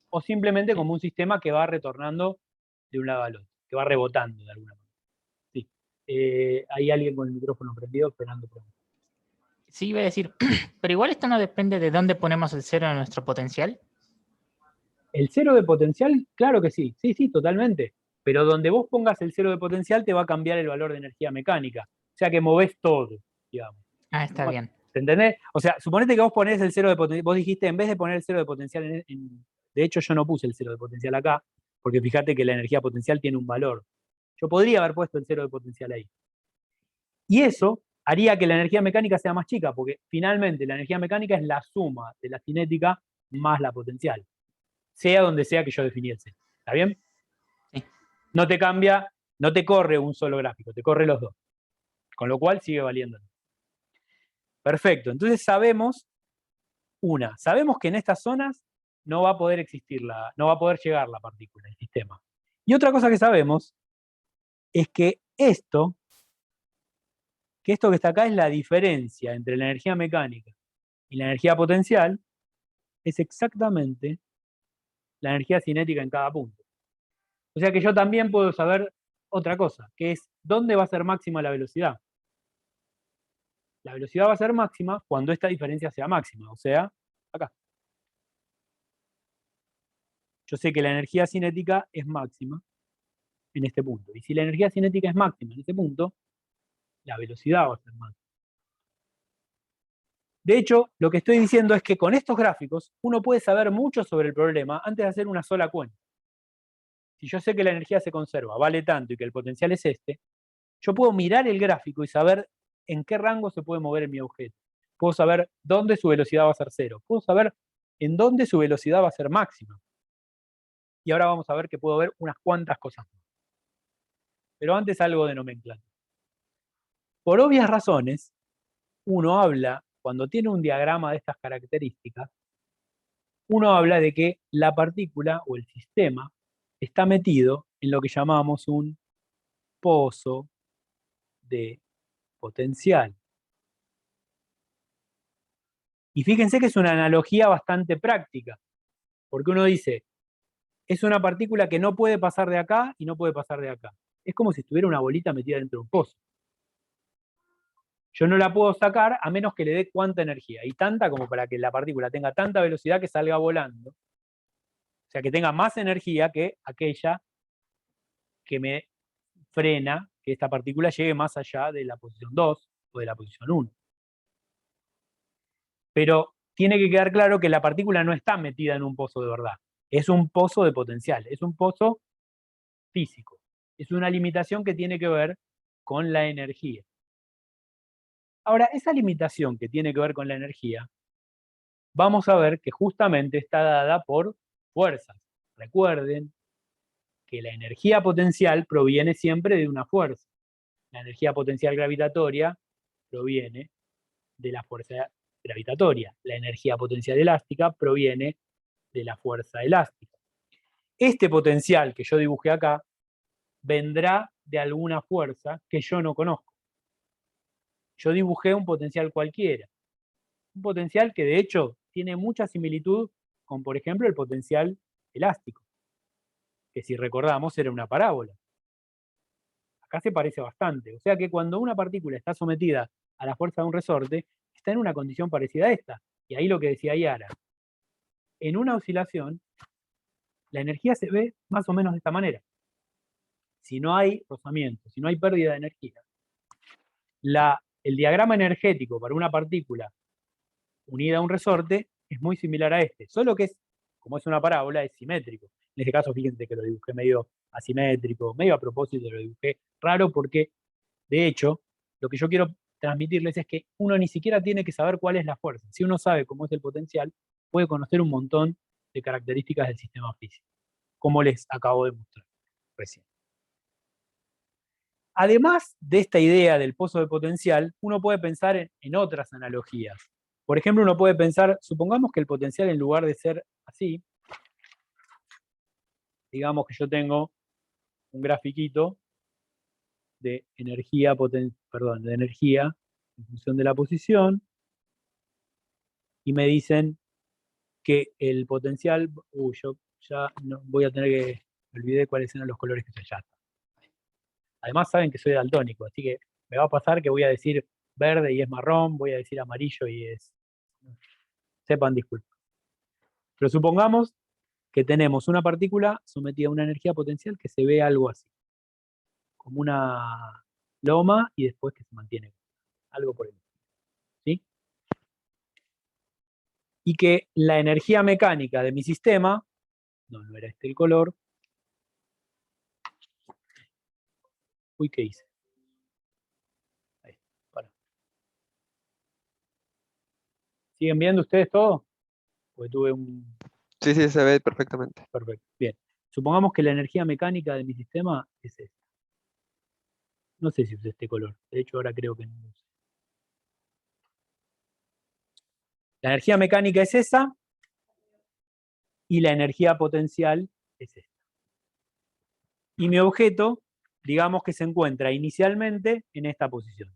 o simplemente como un sistema que va retornando de un lado al otro, que va rebotando de alguna manera. Sí. Hay alguien con el micrófono prendido esperando preguntas. Sí, iba a decir, pero igual esto no depende de dónde ponemos el cero en nuestro potencial. El cero de potencial, claro que sí, sí, totalmente. Pero donde vos pongas el cero de potencial te va a cambiar el valor de energía mecánica. O sea que movés todo, digamos. Ah, está bien. ¿Te entendés? O sea, suponete que vos ponés el cero de potencial, vos dijiste, en vez de poner el cero de potencial, de hecho yo no puse el cero de potencial acá, porque fíjate que la energía potencial tiene un valor. Yo podría haber puesto el cero de potencial ahí. Y eso haría que la energía mecánica sea más chica, porque finalmente la energía mecánica es la suma de la cinética más la potencial, sea donde sea que yo definiese. ¿Está bien? Sí. No te cambia, no te corre un solo gráfico, te corre los dos. Con lo cual sigue valiendo. Perfecto, entonces sabemos que en estas zonas no va a poder existir no va a poder llegar la partícula, el sistema. Y otra cosa que sabemos es que esto que está acá es la diferencia entre la energía mecánica y la energía potencial, es exactamente la energía cinética en cada punto. O sea que yo también puedo saber otra cosa, que es dónde va a ser máxima la velocidad. La velocidad va a ser máxima cuando esta diferencia sea máxima, o sea, acá. Yo sé que la energía cinética es máxima en este punto. Y si la energía cinética es máxima en este punto, la velocidad va a ser máxima. De hecho, lo que estoy diciendo es que con estos gráficos uno puede saber mucho sobre el problema antes de hacer una sola cuenta. Si yo sé que la energía se conserva, vale tanto y que el potencial es este, yo puedo mirar el gráfico y saber en qué rango se puede mover mi objeto. Puedo saber dónde su velocidad va a ser 0. Puedo saber en dónde su velocidad va a ser máxima. Y ahora vamos a ver que puedo ver unas cuantas cosas más. Pero antes algo de nomenclatura. Por obvias razones, uno habla, cuando tiene un diagrama de estas características, uno habla de que la partícula o el sistema está metido en lo que llamamos un pozo de potencial. Y fíjense que es una analogía bastante práctica, porque uno dice, es una partícula que no puede pasar de acá y no puede pasar de acá. Es como si estuviera una bolita metida dentro de un pozo. Yo no la puedo sacar a menos que le dé cuánta energía, y tanta como para que la partícula tenga tanta velocidad que salga volando. O sea, que tenga más energía que aquella que me frena que esta partícula llegue más allá de la posición 2 o de la posición 1. Pero tiene que quedar claro que la partícula no está metida en un pozo de verdad. Es un pozo de potencial, es un pozo físico. Es una limitación que tiene que ver con la energía. Ahora, esa limitación que tiene que ver con la energía, vamos a ver que justamente está dada por fuerzas. Recuerden que la energía potencial proviene siempre de una fuerza. La energía potencial gravitatoria proviene de la fuerza gravitatoria. La energía potencial elástica proviene de la fuerza elástica. Este potencial que yo dibujé acá vendrá de alguna fuerza que yo no conozco. Yo dibujé un potencial cualquiera. Un potencial que de hecho tiene mucha similitud con, por ejemplo, el potencial elástico, que si recordamos era una parábola. Acá se parece bastante. O sea que cuando una partícula está sometida a la fuerza de un resorte, está en una condición parecida a esta. Y ahí lo que decía Yara. En una oscilación, la energía se ve más o menos de esta manera. Si no hay rozamiento, si no hay pérdida de energía, el diagrama energético para una partícula unida a un resorte es muy similar a este, solo que como es una parábola, es simétrico. En este caso, fíjense que lo dibujé medio asimétrico, medio a propósito lo dibujé raro porque, de hecho, lo que yo quiero transmitirles es que uno ni siquiera tiene que saber cuál es la fuerza. Si uno sabe cómo es el potencial, puede conocer un montón de características del sistema físico, como les acabo de mostrar recién. Además de esta idea del pozo de potencial, uno puede pensar en otras analogías. Por ejemplo, uno puede pensar, supongamos que el potencial en lugar de ser así, digamos que yo tengo un grafiquito de energía, de energía en función de la posición, y me dicen que el potencial, yo ya no voy a tener que, me olvidé cuáles eran los colores que se llaman. Además saben que soy daltónico, así que me va a pasar que voy a decir verde y es marrón, voy a decir amarillo y es... Sepan disculpen. Pero supongamos que tenemos una partícula sometida a una energía potencial que se ve algo así, como una loma y después que se mantiene, algo por el estilo, ¿sí? Y que la energía mecánica de mi sistema, no era este el color, uy, ¿qué hice? Ahí, para. ¿Siguen viendo ustedes todo? Porque tuve un... Sí, sí, se ve perfectamente. Perfecto, bien. Supongamos que la energía mecánica de mi sistema es esta. No sé si usé este color, de hecho ahora creo que no lo usé. La energía mecánica es esa y la energía potencial es esta. Y mi objeto, digamos que se encuentra inicialmente en esta posición.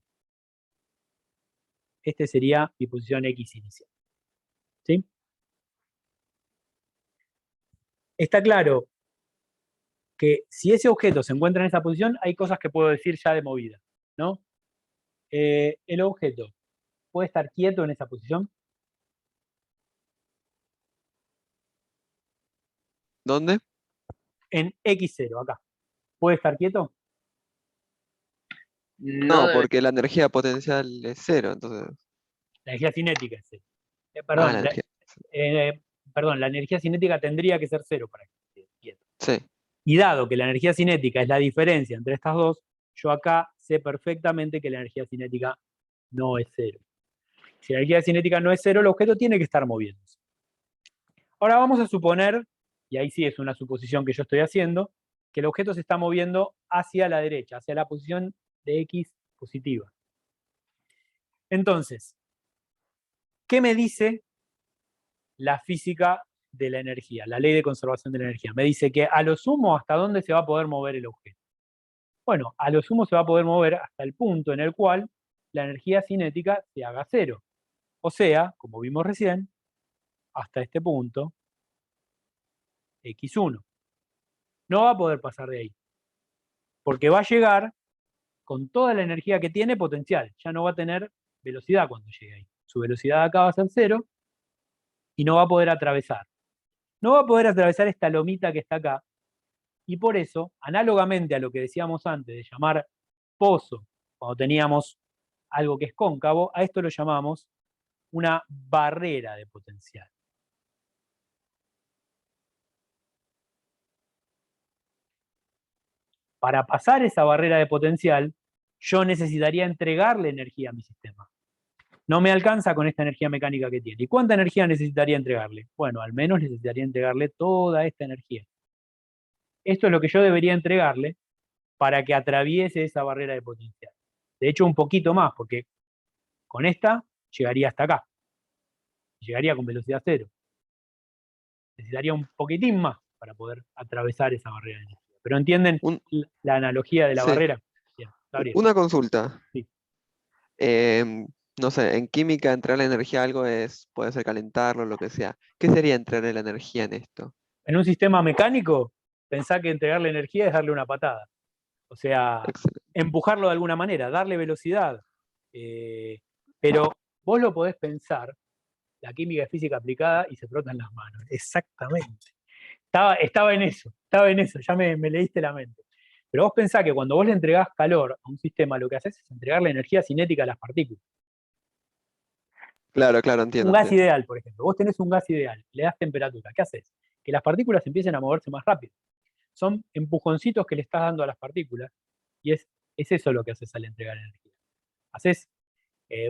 Este sería mi posición X inicial. ¿Sí? Está claro que si ese objeto se encuentra en esa posición, hay cosas que puedo decir ya de movida, ¿no? El objeto puede estar quieto en esa posición. ¿Dónde? En X0, acá. ¿Puede estar quieto? No No, porque la energía potencial es cero, entonces. La energía cinética es cero. La Perdón, energía. la energía cinética tendría que ser cero para que esté quieto. Sí. Y dado que la energía cinética es la diferencia entre estas dos, yo acá sé perfectamente que la energía cinética no es cero. Si la energía cinética no es cero, el objeto tiene que estar moviéndose. Ahora vamos a suponer, y ahí sí es una suposición que yo estoy haciendo, que el objeto se está moviendo hacia la derecha, hacia la posición de X positiva. Entonces, ¿qué me dice la física de la energía, la ley de conservación de la energía? Me dice que a lo sumo, ¿hasta dónde se va a poder mover el objeto? Bueno, a lo sumo se va a poder mover hasta el punto en el cual la energía cinética se haga cero. O sea, como vimos recién, hasta este punto, x1. No va a poder pasar de ahí. Porque va a llegar con toda la energía que tiene potencial. Ya no va a tener velocidad cuando llegue ahí. Su velocidad acá va a ser cero y no va a poder atravesar. No va a poder atravesar esta lomita que está acá. Y por eso, análogamente a lo que decíamos antes de llamar pozo, cuando teníamos algo que es cóncavo, a esto lo llamamos una barrera de potencial. Para pasar esa barrera de potencial, yo necesitaría entregarle energía a mi sistema. No me alcanza con esta energía mecánica que tiene. ¿Y cuánta energía necesitaría entregarle? Bueno, al menos necesitaría entregarle toda esta energía. Esto es lo que yo debería entregarle para que atraviese esa barrera de potencial. De hecho, un poquito más, porque con esta llegaría hasta acá. Llegaría con velocidad cero. Necesitaría un poquitín más para poder atravesar esa barrera de energía. ¿Pero entienden la analogía de la Sí. barrera? Bien, Gabriel. Una consulta. Sí. No sé, en química entrar la energía a algo puede ser calentarlo, lo que sea. ¿Qué sería entregarle la energía en esto? En un sistema mecánico, pensá que entregarle energía es darle una patada. O sea, Excelente. empujarlo de alguna manera, darle velocidad. Pero vos lo podés pensar, la química es física aplicada y se frotan las manos. Exactamente. Estaba en eso, ya me leíste la mente. Pero vos pensás que cuando vos le entregás calor a un sistema, lo que haces es entregarle energía cinética a las partículas. Claro, Un entiendo. gas ideal, por ejemplo. Vos tenés un gas ideal, le das temperatura. ¿Qué haces? Que las partículas empiecen a moverse más rápido. Son empujoncitos que le estás dando a las partículas y es eso lo que haces al entregar energía.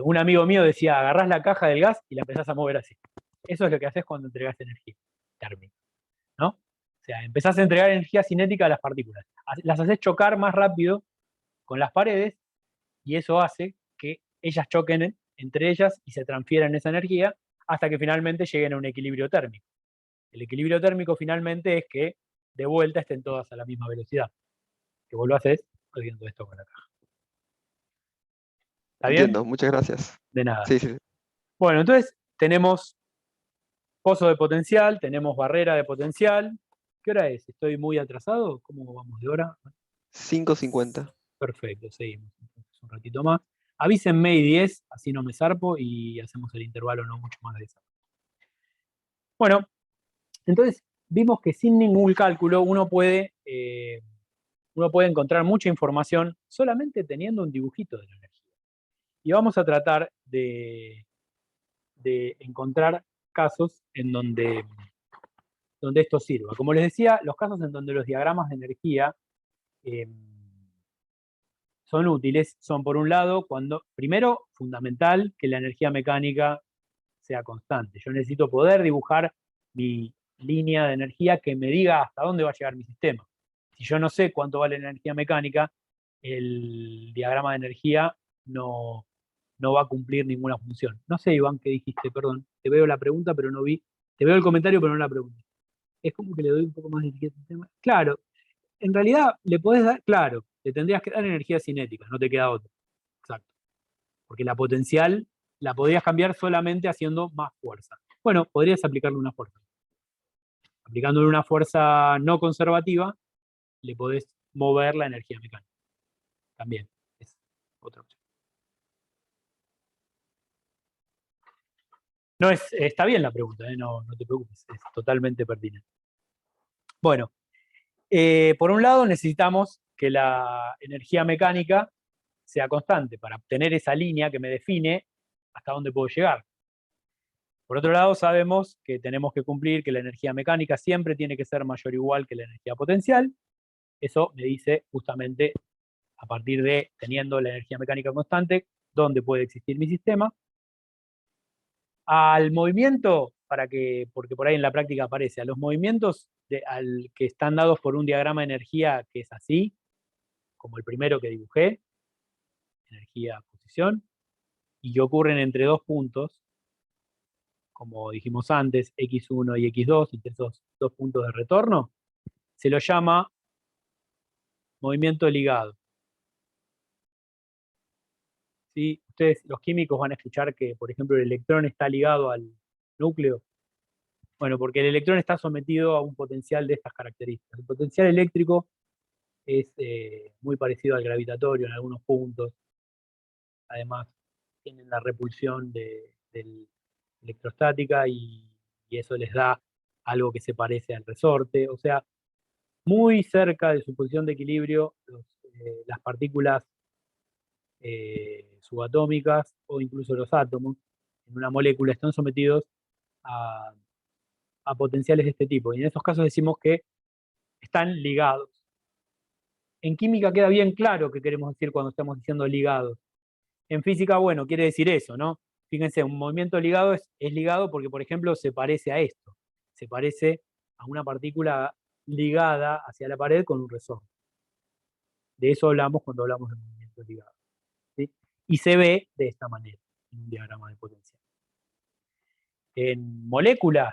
Un amigo mío decía, agarrás la caja del gas y la empezás a mover así. Eso es lo que haces cuando entregás energía térmica, ¿no? O sea, empezás a entregar energía cinética a las partículas. Las haces chocar más rápido con las paredes y eso hace que ellas choquen entre ellas y se transfieran esa energía hasta que finalmente lleguen a un equilibrio térmico. El equilibrio térmico finalmente es que de vuelta estén todas a la misma velocidad. Que vos lo haces haciendo esto con la caja. ¿Está Entiendo, bien? muchas gracias. De nada. Sí. Bueno, entonces tenemos pozo de potencial, tenemos barrera de potencial. ¿Qué hora es? ¿Estoy muy atrasado? ¿Cómo vamos de hora? 5:50. Perfecto, seguimos entonces un ratito más. Avísenme y 10, así no me zarpo y hacemos el intervalo no mucho más de esa. Bueno, entonces vimos que sin ningún cálculo uno puede encontrar mucha información solamente teniendo un dibujito de la energía. Y vamos a tratar de encontrar casos en donde esto sirva. Como les decía, los casos en donde los diagramas de energía son útiles son, por un lado, primero, fundamental que la energía mecánica sea constante. Yo necesito poder dibujar mi línea de energía que me diga hasta dónde va a llegar mi sistema. Si yo no sé cuánto vale la energía mecánica, el diagrama de energía no va a cumplir ninguna función. No sé, Iván, qué dijiste, perdón. Te veo la pregunta, pero no vi. Te veo el comentario, pero no la pregunta. Es como que le doy un poco más de etiqueta al tema. Claro, en realidad le podés dar, claro, le tendrías que dar energía cinética, no te queda otra. Exacto. Porque la potencial la podrías cambiar solamente haciendo más fuerza. Bueno, podrías aplicarle una fuerza. Aplicándole una fuerza no conservativa, le podés mover la energía mecánica. También es otra opción. No está bien la pregunta, no te preocupes, es totalmente pertinente. Bueno, por un lado necesitamos que la energía mecánica sea constante para obtener esa línea que me define hasta dónde puedo llegar. Por otro lado, sabemos que tenemos que cumplir que la energía mecánica siempre tiene que ser mayor o igual que la energía potencial. Eso me dice justamente, a partir de teniendo la energía mecánica constante, dónde puede existir mi sistema. Al movimiento, porque por ahí en la práctica aparece, a los movimientos que están dados por un diagrama de energía que es así, como el primero que dibujé, energía, posición, y que ocurren entre dos puntos, como dijimos antes, x1 y x2, entre esos dos puntos de retorno, se lo llama movimiento ligado. ¿Sí? Ustedes, los químicos, van a escuchar que, por ejemplo, el electrón está ligado al núcleo. Bueno, porque el electrón está sometido a un potencial de estas características. El potencial eléctrico es muy parecido al gravitatorio en algunos puntos. Además, tienen la repulsión del electrostática y eso les da algo que se parece al resorte. O sea, muy cerca de su posición de equilibrio, las partículas subatómicas o incluso los átomos. en una molécula están sometidos a potenciales de este tipo. Y en estos casos decimos que están ligados. En química queda bien claro qué queremos decir cuando estamos diciendo ligados. En física, bueno, quiere decir eso, ¿no? Fíjense, un movimiento ligado es ligado porque, por ejemplo, se parece a esto. Se parece a una partícula ligada hacia la pared con un resorte. De eso hablamos cuando hablamos de movimiento ligado, ¿sí? Y se ve de esta manera, en un diagrama de potencial. En moléculas,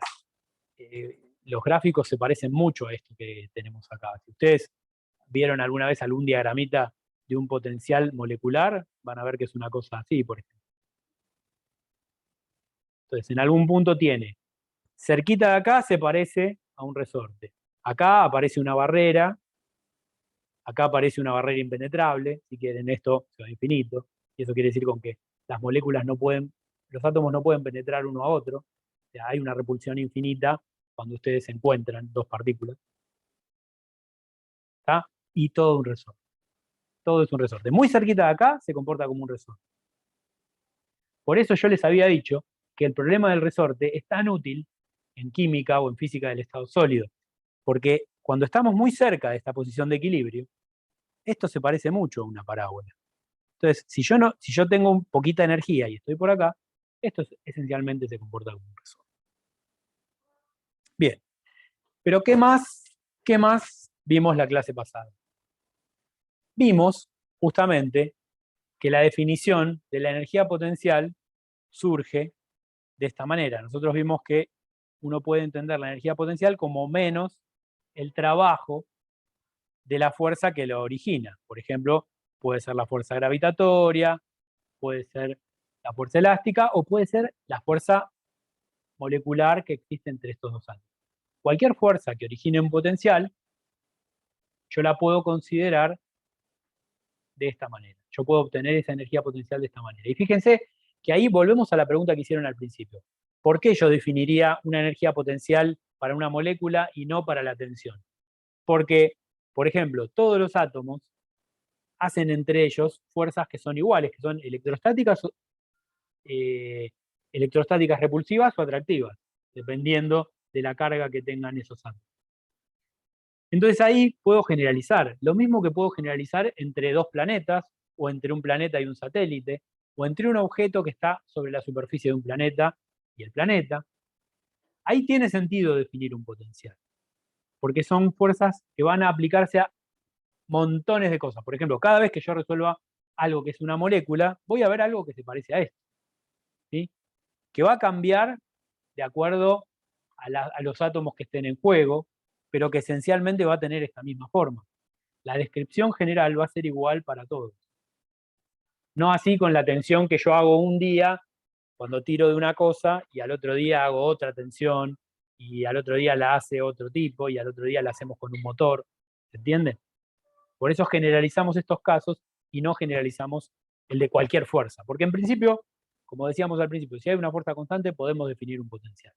los gráficos se parecen mucho a esto que tenemos acá. Si ustedes vieron alguna vez algún diagramita de un potencial molecular, van a ver que es una cosa así, por ejemplo. Entonces, en algún punto tiene, cerquita de acá se parece a un resorte. Acá aparece una barrera, acá aparece una barrera impenetrable, si quieren esto se va a infinito, y eso quiere decir con que las moléculas no pueden, los átomos no pueden penetrar uno a otro, o sea, hay una repulsión infinita cuando ustedes encuentran dos partículas. ¿Está? Y todo un resorte. Todo es un resorte. Muy cerquita de acá se comporta como un resorte. Por eso yo les había dicho que el problema del resorte es tan útil en química o en física del estado sólido, porque cuando estamos muy cerca de esta posición de equilibrio, esto se parece mucho a una parábola. Entonces, si yo tengo un poquita energía y estoy por acá, esto esencialmente se comporta como un resorte. Bien, pero ¿qué más vimos la clase pasada? Vimos justamente que la definición de la energía potencial surge de esta manera. Nosotros vimos que uno puede entender la energía potencial como menos el trabajo de la fuerza que lo origina. Por ejemplo, puede ser la fuerza gravitatoria, puede ser la fuerza elástica o puede ser la fuerza molecular que existe entre estos dos átomos. Cualquier fuerza que origine un potencial, yo la puedo considerar de esta manera. Yo puedo obtener esa energía potencial de esta manera. Y fíjense que ahí volvemos a la pregunta que hicieron al principio. ¿Por qué yo definiría una energía potencial para una molécula y no para la tensión? Porque, por ejemplo, todos los átomos hacen entre ellos fuerzas que son iguales, que son electrostáticas repulsivas o atractivas, dependiendo de la carga que tengan esos átomos. Entonces ahí puedo generalizar, lo mismo que puedo generalizar entre dos planetas, o entre un planeta y un satélite, o entre un objeto que está sobre la superficie de un planeta y el planeta. Ahí tiene sentido definir un potencial, porque son fuerzas que van a aplicarse a montones de cosas. Por ejemplo, cada vez que yo resuelva algo que es una molécula, voy a ver algo que se parece a esto, ¿sí? Que va a cambiar de acuerdo a los átomos que estén en juego, pero que esencialmente va a tener esta misma forma. La descripción general va a ser igual para todos. No así con la tensión que yo hago un día cuando tiro de una cosa y al otro día hago otra tensión y al otro día la hace otro tipo y al otro día la hacemos con un motor. ¿Se entiende? Por eso generalizamos estos casos y no generalizamos el de cualquier fuerza. Porque en principio, como decíamos al principio, si hay una fuerza constante podemos definir un potencial.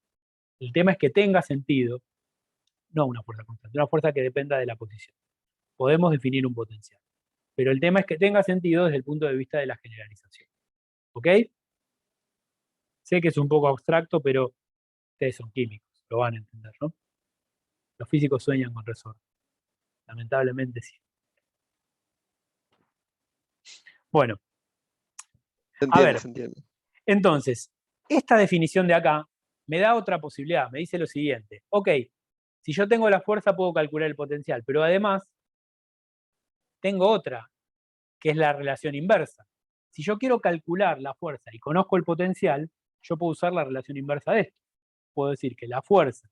El tema es que tenga sentido, no una fuerza constante, una fuerza que dependa de la posición. Podemos definir un potencial. Pero el tema es que tenga sentido desde el punto de vista de la generalización. ¿Ok? Sé que es un poco abstracto, pero ustedes son químicos, lo van a entender, ¿no? Los físicos sueñan con resortes. Lamentablemente sí. Bueno, a ver, Se entiende. entonces, esta definición de acá me da otra posibilidad, me dice lo siguiente. Ok, si yo tengo la fuerza puedo calcular el potencial, pero además tengo otra, que es la relación inversa. Si yo quiero calcular la fuerza y conozco el potencial, yo puedo usar la relación inversa de esto. Puedo decir que la fuerza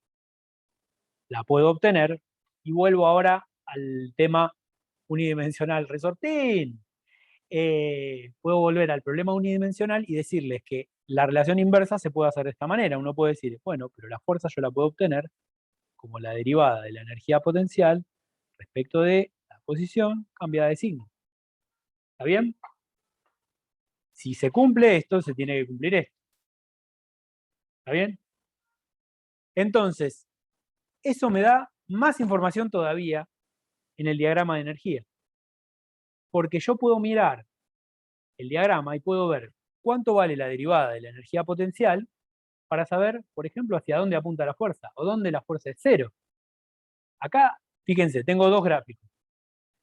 la puedo obtener y vuelvo ahora al tema unidimensional resortín. Puedo volver al problema unidimensional y decirles que la relación inversa se puede hacer de esta manera. Uno puede decir, bueno, pero la fuerza yo la puedo obtener como la derivada de la energía potencial respecto de la posición cambiada de signo. ¿Está bien? Si se cumple esto, se tiene que cumplir esto. ¿Está bien? Entonces, eso me da más información todavía en el diagrama de energía. Porque yo puedo mirar el diagrama y puedo ver cuánto vale la derivada de la energía potencial para saber, por ejemplo, hacia dónde apunta la fuerza, o dónde la fuerza es 0. Acá, fíjense, tengo dos gráficos,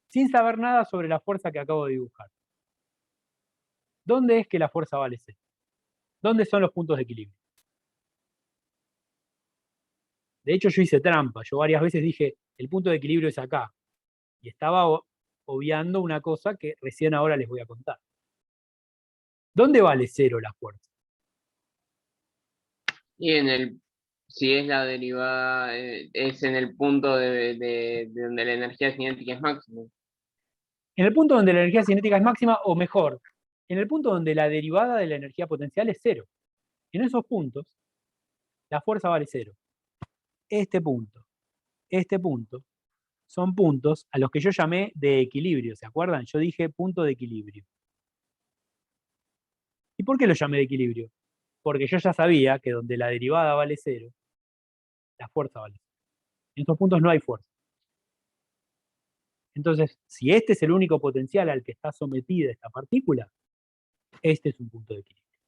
sin saber nada sobre la fuerza que acabo de dibujar. ¿Dónde es que la fuerza vale 0? ¿Dónde son los puntos de equilibrio? De hecho, yo hice trampa. Yo varias veces dije, el punto de equilibrio es acá. Y estaba obviando una cosa que recién ahora les voy a contar. ¿Dónde vale 0 la fuerza? Y si es la derivada, es en el punto de donde la energía cinética es máxima. En el punto donde la energía cinética es máxima, o mejor, en el punto donde la derivada de la energía potencial es 0. En esos puntos, la fuerza vale 0. Este punto, son puntos a los que yo llamé de equilibrio, ¿se acuerdan? Yo dije punto de equilibrio. ¿Y por qué lo llamé de equilibrio? Porque yo ya sabía que donde la derivada vale 0, la fuerza vale 0. En estos puntos no hay fuerza. Entonces, si este es el único potencial al que está sometida esta partícula, este es un punto de equilibrio.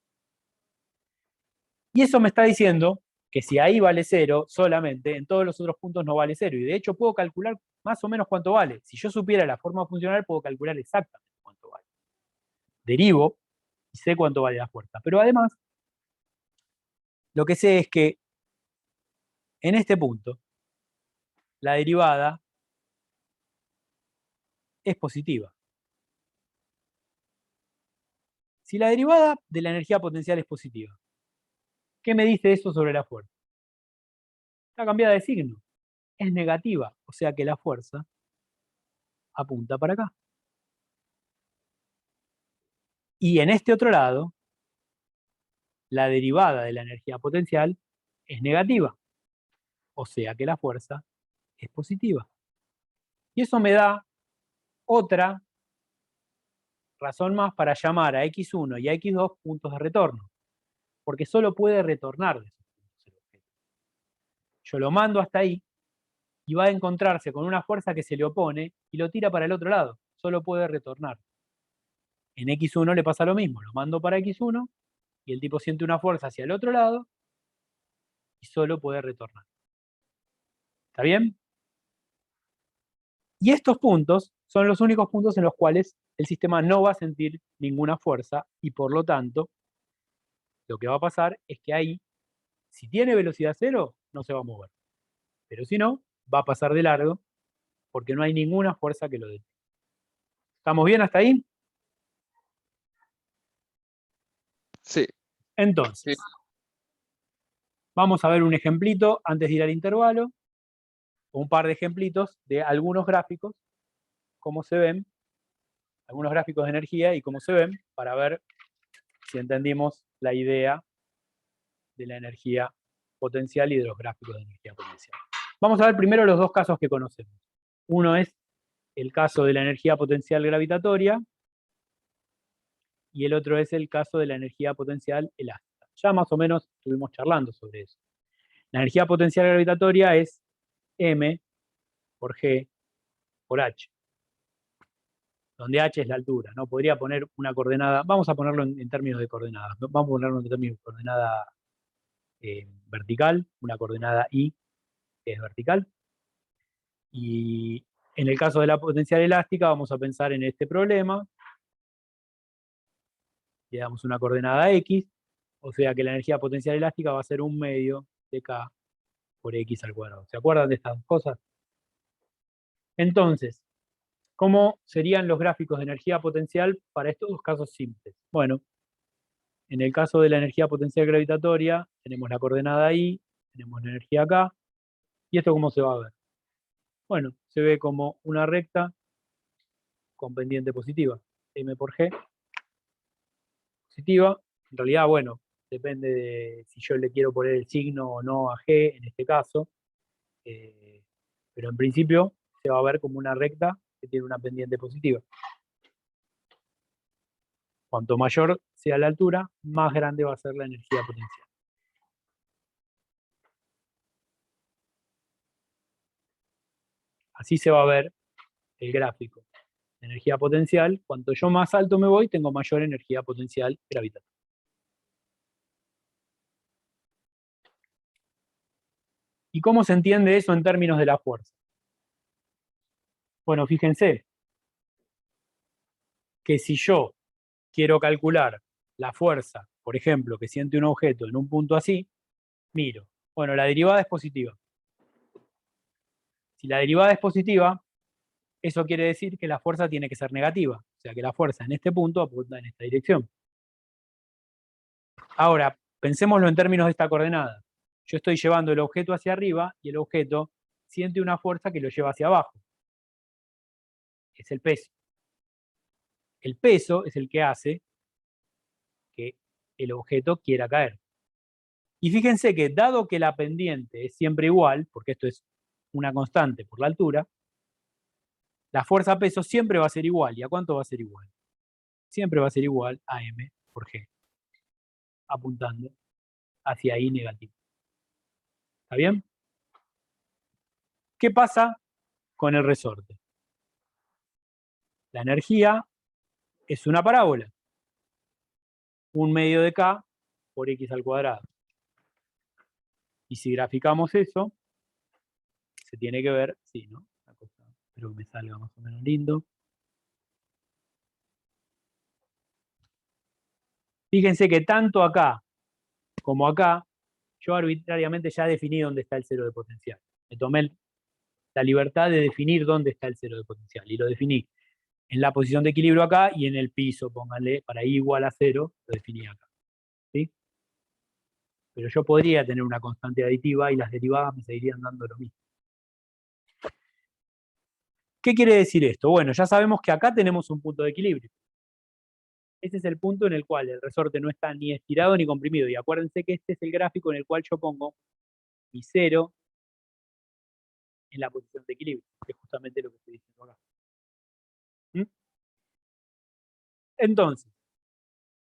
Y eso me está diciendo que si ahí vale 0 solamente, en todos los otros puntos no vale 0. Y de hecho puedo calcular más o menos cuánto vale. Si yo supiera la forma funcional, puedo calcular exactamente cuánto vale. Derivo y sé cuánto vale la fuerza. Pero además, lo que sé es que en este punto, la derivada es positiva. Si la derivada de la energía potencial es positiva, ¿qué me dice eso sobre la fuerza? Está cambiada de signo. Es negativa, o sea que la fuerza apunta para acá. Y en este otro lado, la derivada de la energía potencial es negativa, o sea que la fuerza es positiva. Y eso me da otra razón más para llamar a x1 y a x2 puntos de retorno, porque solo puede retornar de esos puntos el objeto. Yo lo mando hasta ahí y va a encontrarse con una fuerza que se le opone y lo tira para el otro lado, solo puede retornar. En x1 le pasa lo mismo, lo mando para x1 y el tipo siente una fuerza hacia el otro lado y solo puede retornar. ¿Está bien? Y estos puntos son los únicos puntos en los cuales el sistema no va a sentir ninguna fuerza y por lo tanto, lo que va a pasar es que ahí, si tiene velocidad 0, no se va a mover. Pero si no, va a pasar de largo porque no hay ninguna fuerza que lo detenga. ¿Estamos bien hasta ahí? Sí. Entonces, Sí. vamos a ver un ejemplito antes de ir al intervalo, o un par de ejemplitos de algunos gráficos, cómo se ven, algunos gráficos de energía y cómo se ven, para ver si entendimos la idea de la energía potencial y de los gráficos de energía potencial. Vamos a ver primero los dos casos que conocemos. Uno es el caso de la energía potencial gravitatoria y el otro es el caso de la energía potencial elástica. Ya más o menos estuvimos charlando sobre eso. La energía potencial gravitatoria es m por g por h, donde h es la altura, ¿no? Podría poner una coordenada, vamos a ponerlo en términos de coordenadas, vamos a ponerlo en términos de coordenada vertical, una coordenada i que es vertical, y en el caso de la potencial elástica vamos a pensar en este problema, le damos una coordenada x, o sea que la energía potencial elástica va a ser 1/2 de k por x al cuadrado. ¿Se acuerdan de estas cosas? Entonces, ¿cómo serían los gráficos de energía potencial para estos dos casos simples? Bueno, en el caso de la energía potencial gravitatoria, tenemos la coordenada y, tenemos la energía acá, ¿y esto cómo se va a ver? Bueno, se ve como una recta con pendiente positiva, m por g, positiva. En realidad, bueno, depende de si yo le quiero poner el signo o no a g en este caso, pero en principio se va a ver como una recta que tiene una pendiente positiva. Cuanto mayor sea la altura, más grande va a ser la energía potencial. Así se va a ver el gráfico de energía potencial. Cuanto yo más alto me voy, tengo mayor energía potencial gravitatoria. ¿Y cómo se entiende eso en términos de la fuerza? Bueno, fíjense que si yo quiero calcular la fuerza, por ejemplo, que siente un objeto en un punto así, miro. Bueno, la derivada es positiva. Si la derivada es positiva, eso quiere decir que la fuerza tiene que ser negativa. O sea que la fuerza en este punto apunta en esta dirección. Ahora, pensémoslo en términos de esta coordenada. Yo estoy llevando el objeto hacia arriba y el objeto siente una fuerza que lo lleva hacia abajo. Es el peso. El peso es el que hace que el objeto quiera caer. Y fíjense que dado que la pendiente es siempre igual, porque esto es una constante por la altura, la fuerza peso siempre va a ser igual. ¿Y a cuánto va a ser igual? Siempre va a ser igual a m por g, apuntando hacia I negativo. ¿Está bien? ¿Qué pasa con el resorte? La energía es una parábola. 1/2 de k por x al cuadrado. Y si graficamos eso, se tiene que ver, sí, ¿no? La cosa, espero que me salga más o menos lindo. Fíjense que tanto acá como acá, yo arbitrariamente ya definí dónde está el cero de potencial. Me tomé la libertad de definir dónde está el cero de potencial. Y lo definí en la posición de equilibrio acá y en el piso, pónganle, para I igual a 0, lo definí acá. ¿Sí? Pero yo podría tener una constante aditiva y las derivadas me seguirían dando lo mismo. ¿Qué quiere decir esto? Bueno, ya sabemos que acá tenemos un punto de equilibrio. Ese es el punto en el cual el resorte no está ni estirado ni comprimido. Y acuérdense que este es el gráfico en el cual yo pongo mi cero en la posición de equilibrio, que es justamente lo que estoy diciendo acá. ¿Mm? Entonces,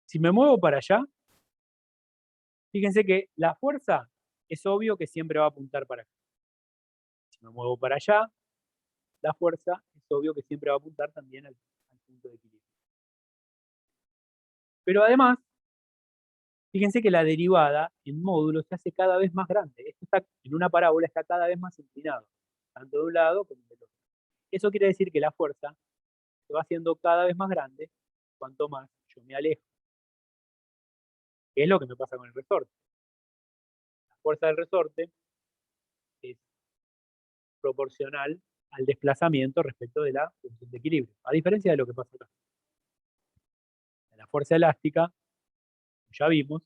si me muevo para allá, fíjense que la fuerza es obvio que siempre va a apuntar para acá. Si me muevo para allá, la fuerza es obvio que siempre va a apuntar también al punto de equilibrio. Pero además, fíjense que la derivada en módulo se hace cada vez más grande. Esto está, en una parábola está cada vez más inclinado, tanto de un lado como del otro. Eso quiere decir que la fuerza se va haciendo cada vez más grande cuanto más yo me alejo. ¿Qué es lo que me pasa con el resorte? La fuerza del resorte es proporcional al desplazamiento respecto de la posición de equilibrio, a diferencia de lo que pasa acá. La fuerza elástica, como ya vimos,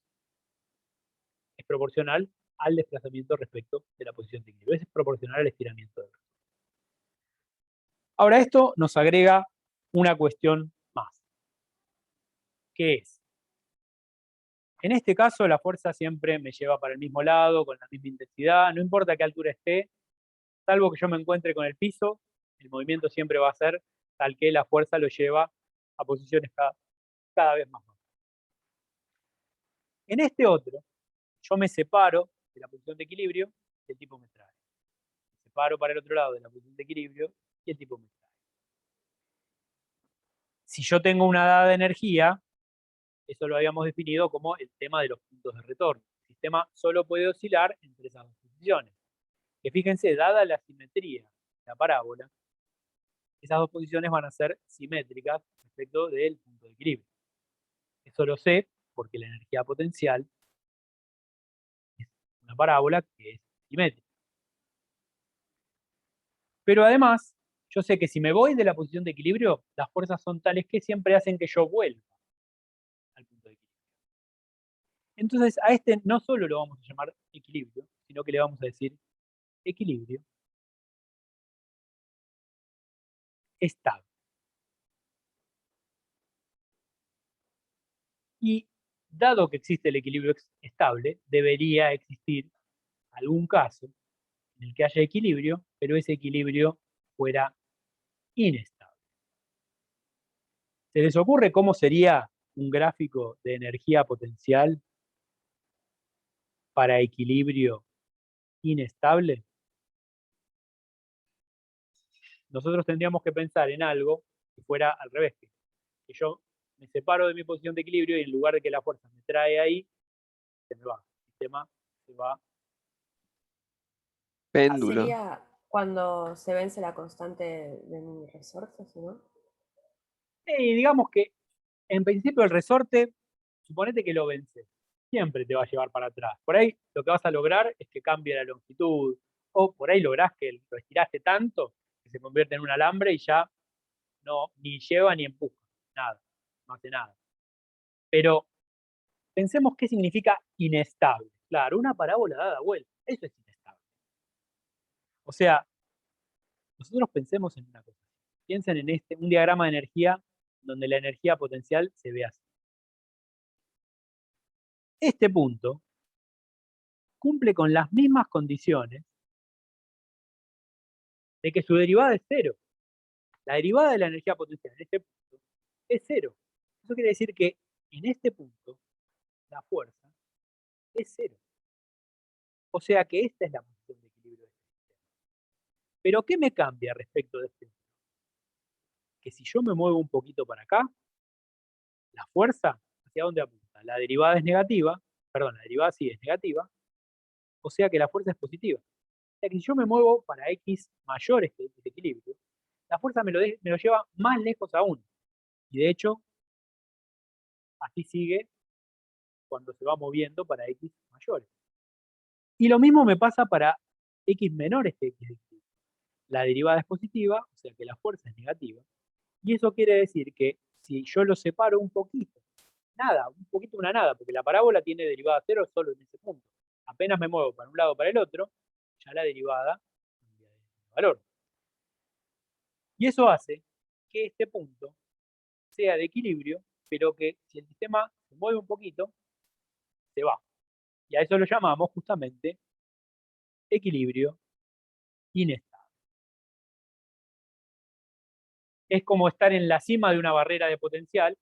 es proporcional al desplazamiento respecto de la posición de equilibrio. Es proporcional al estiramiento del resorte. Ahora esto nos agrega una cuestión más, que es, en este caso la fuerza siempre me lleva para el mismo lado, con la misma intensidad, no importa a qué altura esté, salvo que yo me encuentre con el piso, el movimiento siempre va a ser tal que la fuerza lo lleva a posiciones cada vez más bajas. En este otro, yo me separo de la posición de equilibrio y el tipo me trae. Me separo para el otro lado de la posición de equilibrio y el tipo me trae. Si yo tengo una dada energía, eso lo habíamos definido como el tema de los puntos de retorno. El sistema solo puede oscilar entre esas dos posiciones. Que fíjense, dada la simetría de la parábola, esas dos posiciones van a ser simétricas respecto del punto de equilibrio. Eso lo sé porque la energía potencial es una parábola que es simétrica. Pero además, yo sé que si me voy de la posición de equilibrio, las fuerzas son tales que siempre hacen que yo vuelva al punto de equilibrio. Entonces, a este no solo lo vamos a llamar equilibrio, sino que le vamos a decir equilibrio estable. Y dado que existe el equilibrio estable, debería existir algún caso en el que haya equilibrio, pero ese equilibrio fuera inestable. ¿Se les ocurre cómo sería un gráfico de energía potencial para equilibrio inestable? Nosotros tendríamos que pensar en algo que fuera al revés, que yo me separo de mi posición de equilibrio y en lugar de que la fuerza me trae ahí, se me va. El sistema se va Péndulo. Sería cuando se vence la constante de mi resorte, ¿sí, no? Y digamos que en principio el resorte, suponete que lo vences, siempre te va a llevar para atrás. Por ahí lo que vas a lograr es que cambie la longitud, o por ahí lográs que lo estiraste tanto que se convierte en un alambre y ya no ni lleva ni empuja, nada, no hace nada. Pero pensemos qué significa inestable. Claro, una parábola dada vuelta, eso es inestable. O sea, nosotros pensemos en una cosa. Piensen en un diagrama de energía donde la energía potencial se ve así. Este punto cumple con las mismas condiciones de que su derivada es cero. La derivada de la energía potencial en este punto es cero. Eso quiere decir que en este punto la fuerza es cero. O sea que esta es la posición de equilibrio de este sistema. Pero ¿qué me cambia respecto de este punto? Que si yo me muevo un poquito para acá, la fuerza, ¿hacia dónde apunta? La derivada es negativa, perdón, la derivada sí es negativa, o sea que la fuerza es positiva. O sea que si yo me muevo para X mayores que X equilibrio, la fuerza me lo lleva más lejos aún. Y de hecho, así sigue cuando se va moviendo para X mayores. Y lo mismo me pasa para X menores que X equilibrio. La derivada es positiva, o sea que la fuerza es negativa. Y eso quiere decir que si yo lo separo un poquito, nada, un poquito una nada, porque la parábola tiene derivada cero solo en ese punto. Apenas me muevo para un lado o para el otro, ya la derivada cambia de valor. Y eso hace que este punto sea de equilibrio, pero que si el sistema se mueve un poquito, se va. Y a eso lo llamamos justamente equilibrio inestable. Es como estar en la cima de una barrera de potencial,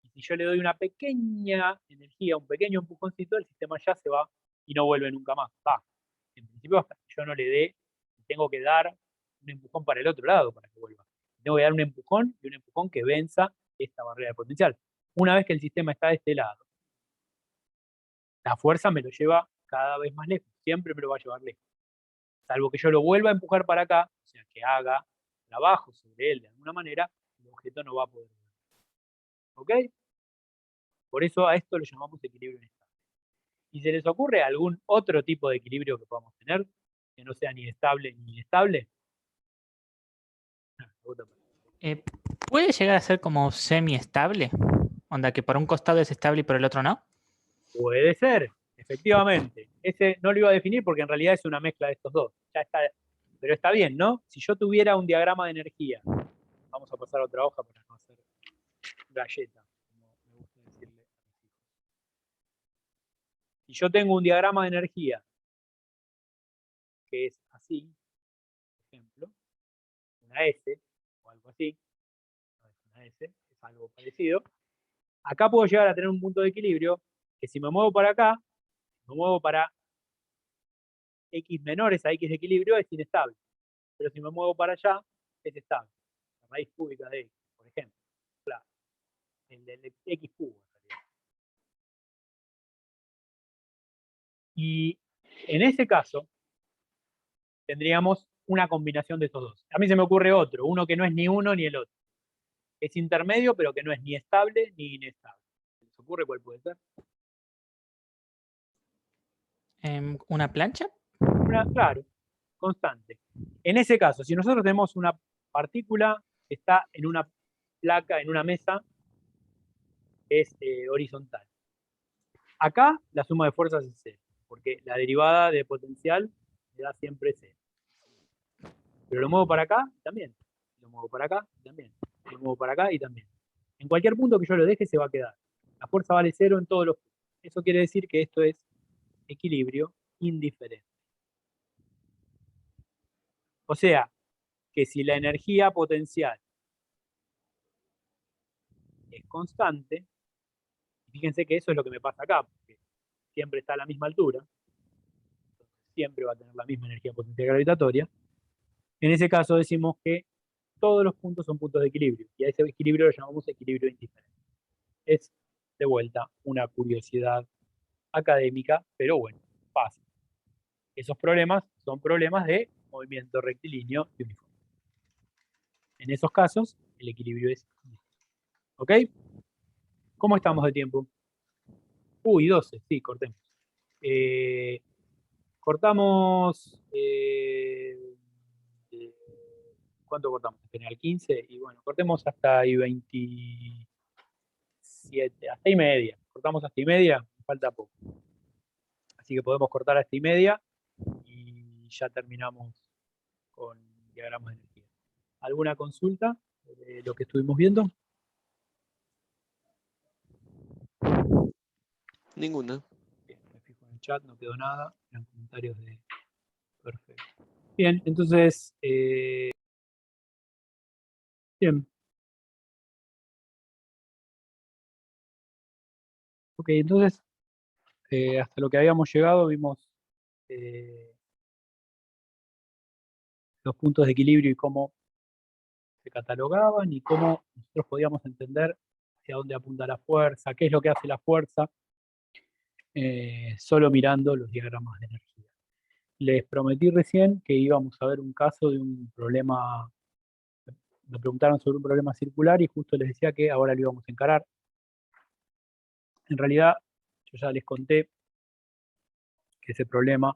y si yo le doy una pequeña energía, un pequeño empujoncito, el sistema ya se va y no vuelve nunca más. Va. En principio, hasta que yo no le dé, tengo que dar un empujón para el otro lado para que vuelva. Tengo que dar un empujón y un empujón que venza esta barrera de potencial. Una vez que el sistema está de este lado, la fuerza me lo lleva cada vez más lejos, siempre me lo va a llevar lejos. Salvo que yo lo vuelva a empujar para acá, o sea, que haga trabajo sobre él de alguna manera, el objeto no va a poder volver. ¿Ok? Por eso a esto lo llamamos equilibrio inestable. ¿Y se les ocurre algún otro tipo de equilibrio que podamos tener, que no sea ni estable ni inestable? ¿Puede llegar a ser como semi-estable? Onda que por un costado es estable y por el otro no. Puede ser, efectivamente. Ese no lo iba a definir porque en realidad es una mezcla de estos dos. Ya está, pero está bien, ¿no? Si yo tuviera un diagrama de energía, vamos a pasar a otra hoja para no hacer galleta, como me gusta decirle a mis hijos. Si yo tengo un diagrama de energía que es así, por ejemplo, una S o algo así, no es una S, es algo parecido, acá puedo llegar a tener un punto de equilibrio que si me muevo para acá, me muevo para X menores a X de equilibrio, es inestable. Pero si me muevo para allá, es estable. La raíz cúbica de X, por ejemplo. Claro. El del X cubo, en realidad. Y en ese caso, tendríamos una combinación de estos dos. A mí se me ocurre otro, uno que no es ni uno ni el otro. Es intermedio, pero que no es ni estable ni inestable. ¿Se les ocurre cuál puede ser? ¿Una plancha? Claro, constante. En ese caso, si nosotros tenemos una partícula que está en una placa, en una mesa, es horizontal. Acá la suma de fuerzas es cero, porque la derivada de potencial me da siempre cero. Pero lo muevo para acá, también. Lo muevo para acá, también. Lo muevo para acá y también. En cualquier punto que yo lo deje se va a quedar. La fuerza vale cero en todos los puntos. Eso quiere decir que esto es equilibrio indiferente. O sea, que si la energía potencial es constante, fíjense que eso es lo que me pasa acá, porque siempre está a la misma altura, siempre va a tener la misma energía potencial gravitatoria. En ese caso decimos que todos los puntos son puntos de equilibrio, y a ese equilibrio lo llamamos equilibrio indiferente. Es, de vuelta, una curiosidad académica, pero bueno, fácil. Esos problemas son problemas de movimiento rectilíneo y uniforme. En esos casos, el equilibrio es distinto. ¿Ok? ¿Cómo estamos de tiempo? Uy, 12, sí, cortemos. Cortamos... ¿cuánto cortamos? En general 15, y bueno, cortemos hasta ahí 27, hasta y media. Cortamos hasta y media, falta poco. Así que podemos cortar hasta y media y ya terminamos con diagramas de energía. ¿Alguna consulta de lo que estuvimos viendo? Ninguna. Bien, me fijo en el chat, no quedó nada. Eran comentarios de... Perfecto. Bien, entonces... bien. Ok, entonces, hasta lo que habíamos llegado, vimos los puntos de equilibrio y cómo se catalogaban y cómo nosotros podíamos entender hacia dónde apunta la fuerza, qué es lo que hace la fuerza, solo mirando los diagramas de energía. Les prometí recién que íbamos a ver un caso de un problema, me preguntaron sobre un problema circular y justo les decía que ahora lo íbamos a encarar. En realidad, yo ya les conté que ese problema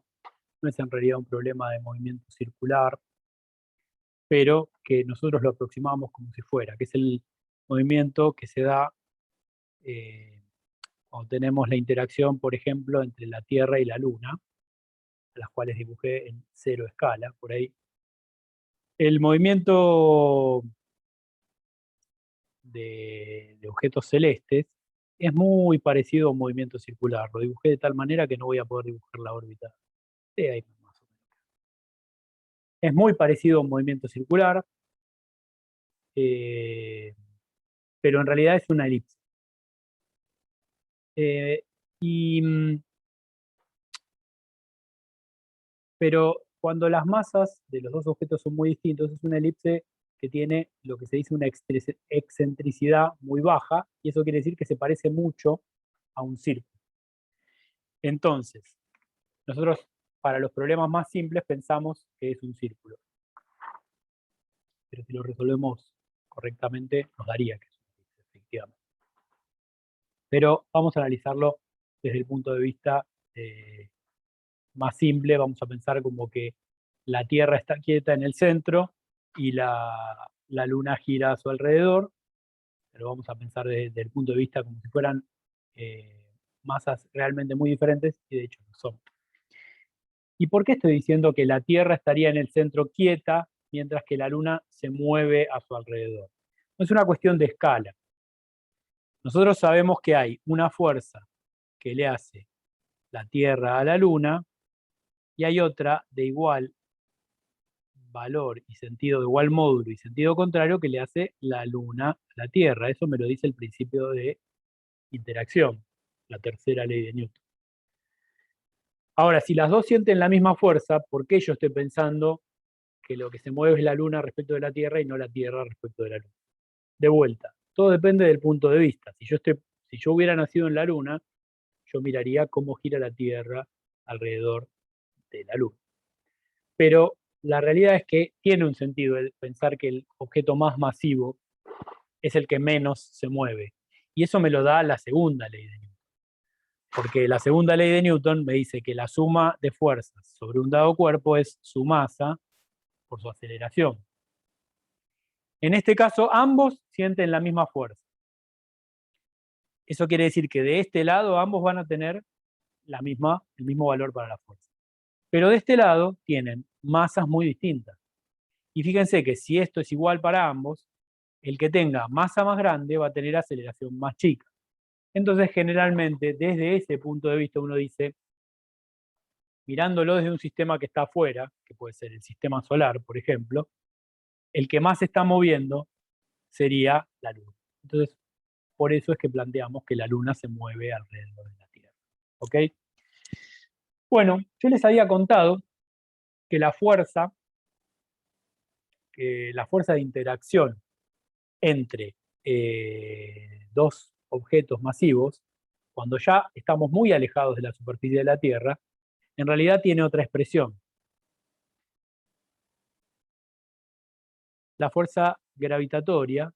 no es en realidad un problema de movimiento circular, pero que nosotros lo aproximamos como si fuera, que es el movimiento que se da cuando tenemos la interacción, por ejemplo, entre la Tierra y la Luna, a las cuales dibujé en 0 escala, por ahí. El movimiento de objetos celestes es muy parecido a un movimiento circular. Lo dibujé de tal manera que no voy a poder dibujar la órbita. Ahí más o menos. Es muy parecido a un movimiento circular, pero en realidad es una elipse. Pero cuando las masas de los dos objetos son muy distintos, es una elipse que tiene lo que se dice una excentricidad muy baja, y eso quiere decir que se parece mucho a un círculo. Entonces, nosotros para los problemas más simples pensamos que es un círculo. Pero si lo resolvemos correctamente, nos daría que es una elipse, efectivamente. Pero vamos a analizarlo desde el punto de vista más simple. Vamos a pensar como que la Tierra está quieta en el centro y la Luna gira a su alrededor, pero vamos a pensar desde el punto de vista como si fueran masas realmente muy diferentes, y de hecho no son. ¿Y por qué estoy diciendo que la Tierra estaría en el centro quieta mientras que la Luna se mueve a su alrededor? No es una cuestión de escala. Nosotros sabemos que hay una fuerza que le hace la Tierra a la Luna y hay otra de igual valor y sentido, de igual módulo y sentido contrario, que le hace la Luna a la Tierra. Eso me lo dice el principio de interacción, la tercera ley de Newton. Ahora, si las dos sienten la misma fuerza, ¿por qué yo estoy pensando que lo que se mueve es la Luna respecto de la Tierra y no la Tierra respecto de la Luna? De vuelta, todo depende del punto de vista. Si yo hubiera nacido en la Luna, yo miraría cómo gira la Tierra alrededor de la Luna. Pero la realidad es que tiene un sentido el pensar que el objeto más masivo es el que menos se mueve. Y eso me lo da la segunda ley de Newton. Porque la segunda ley de Newton me dice que la suma de fuerzas sobre un dado cuerpo es su masa por su aceleración. En este caso, ambos sienten la misma fuerza. Eso quiere decir que de este lado ambos van a tener el mismo valor para la fuerza. Pero de este lado tienen masas muy distintas. Y fíjense que si esto es igual para ambos, el que tenga masa más grande va a tener aceleración más chica. Entonces, generalmente, desde ese punto de vista, uno dice, mirándolo desde un sistema que está afuera, que puede ser el sistema solar, por ejemplo, el que más se está moviendo sería la Luna. Entonces, por eso es que planteamos que la Luna se mueve alrededor de la Tierra. ¿Ok? Bueno, yo les había contado que la fuerza de interacción entre dos objetos masivos, cuando ya estamos muy alejados de la superficie de la Tierra, en realidad tiene otra expresión. La fuerza gravitatoria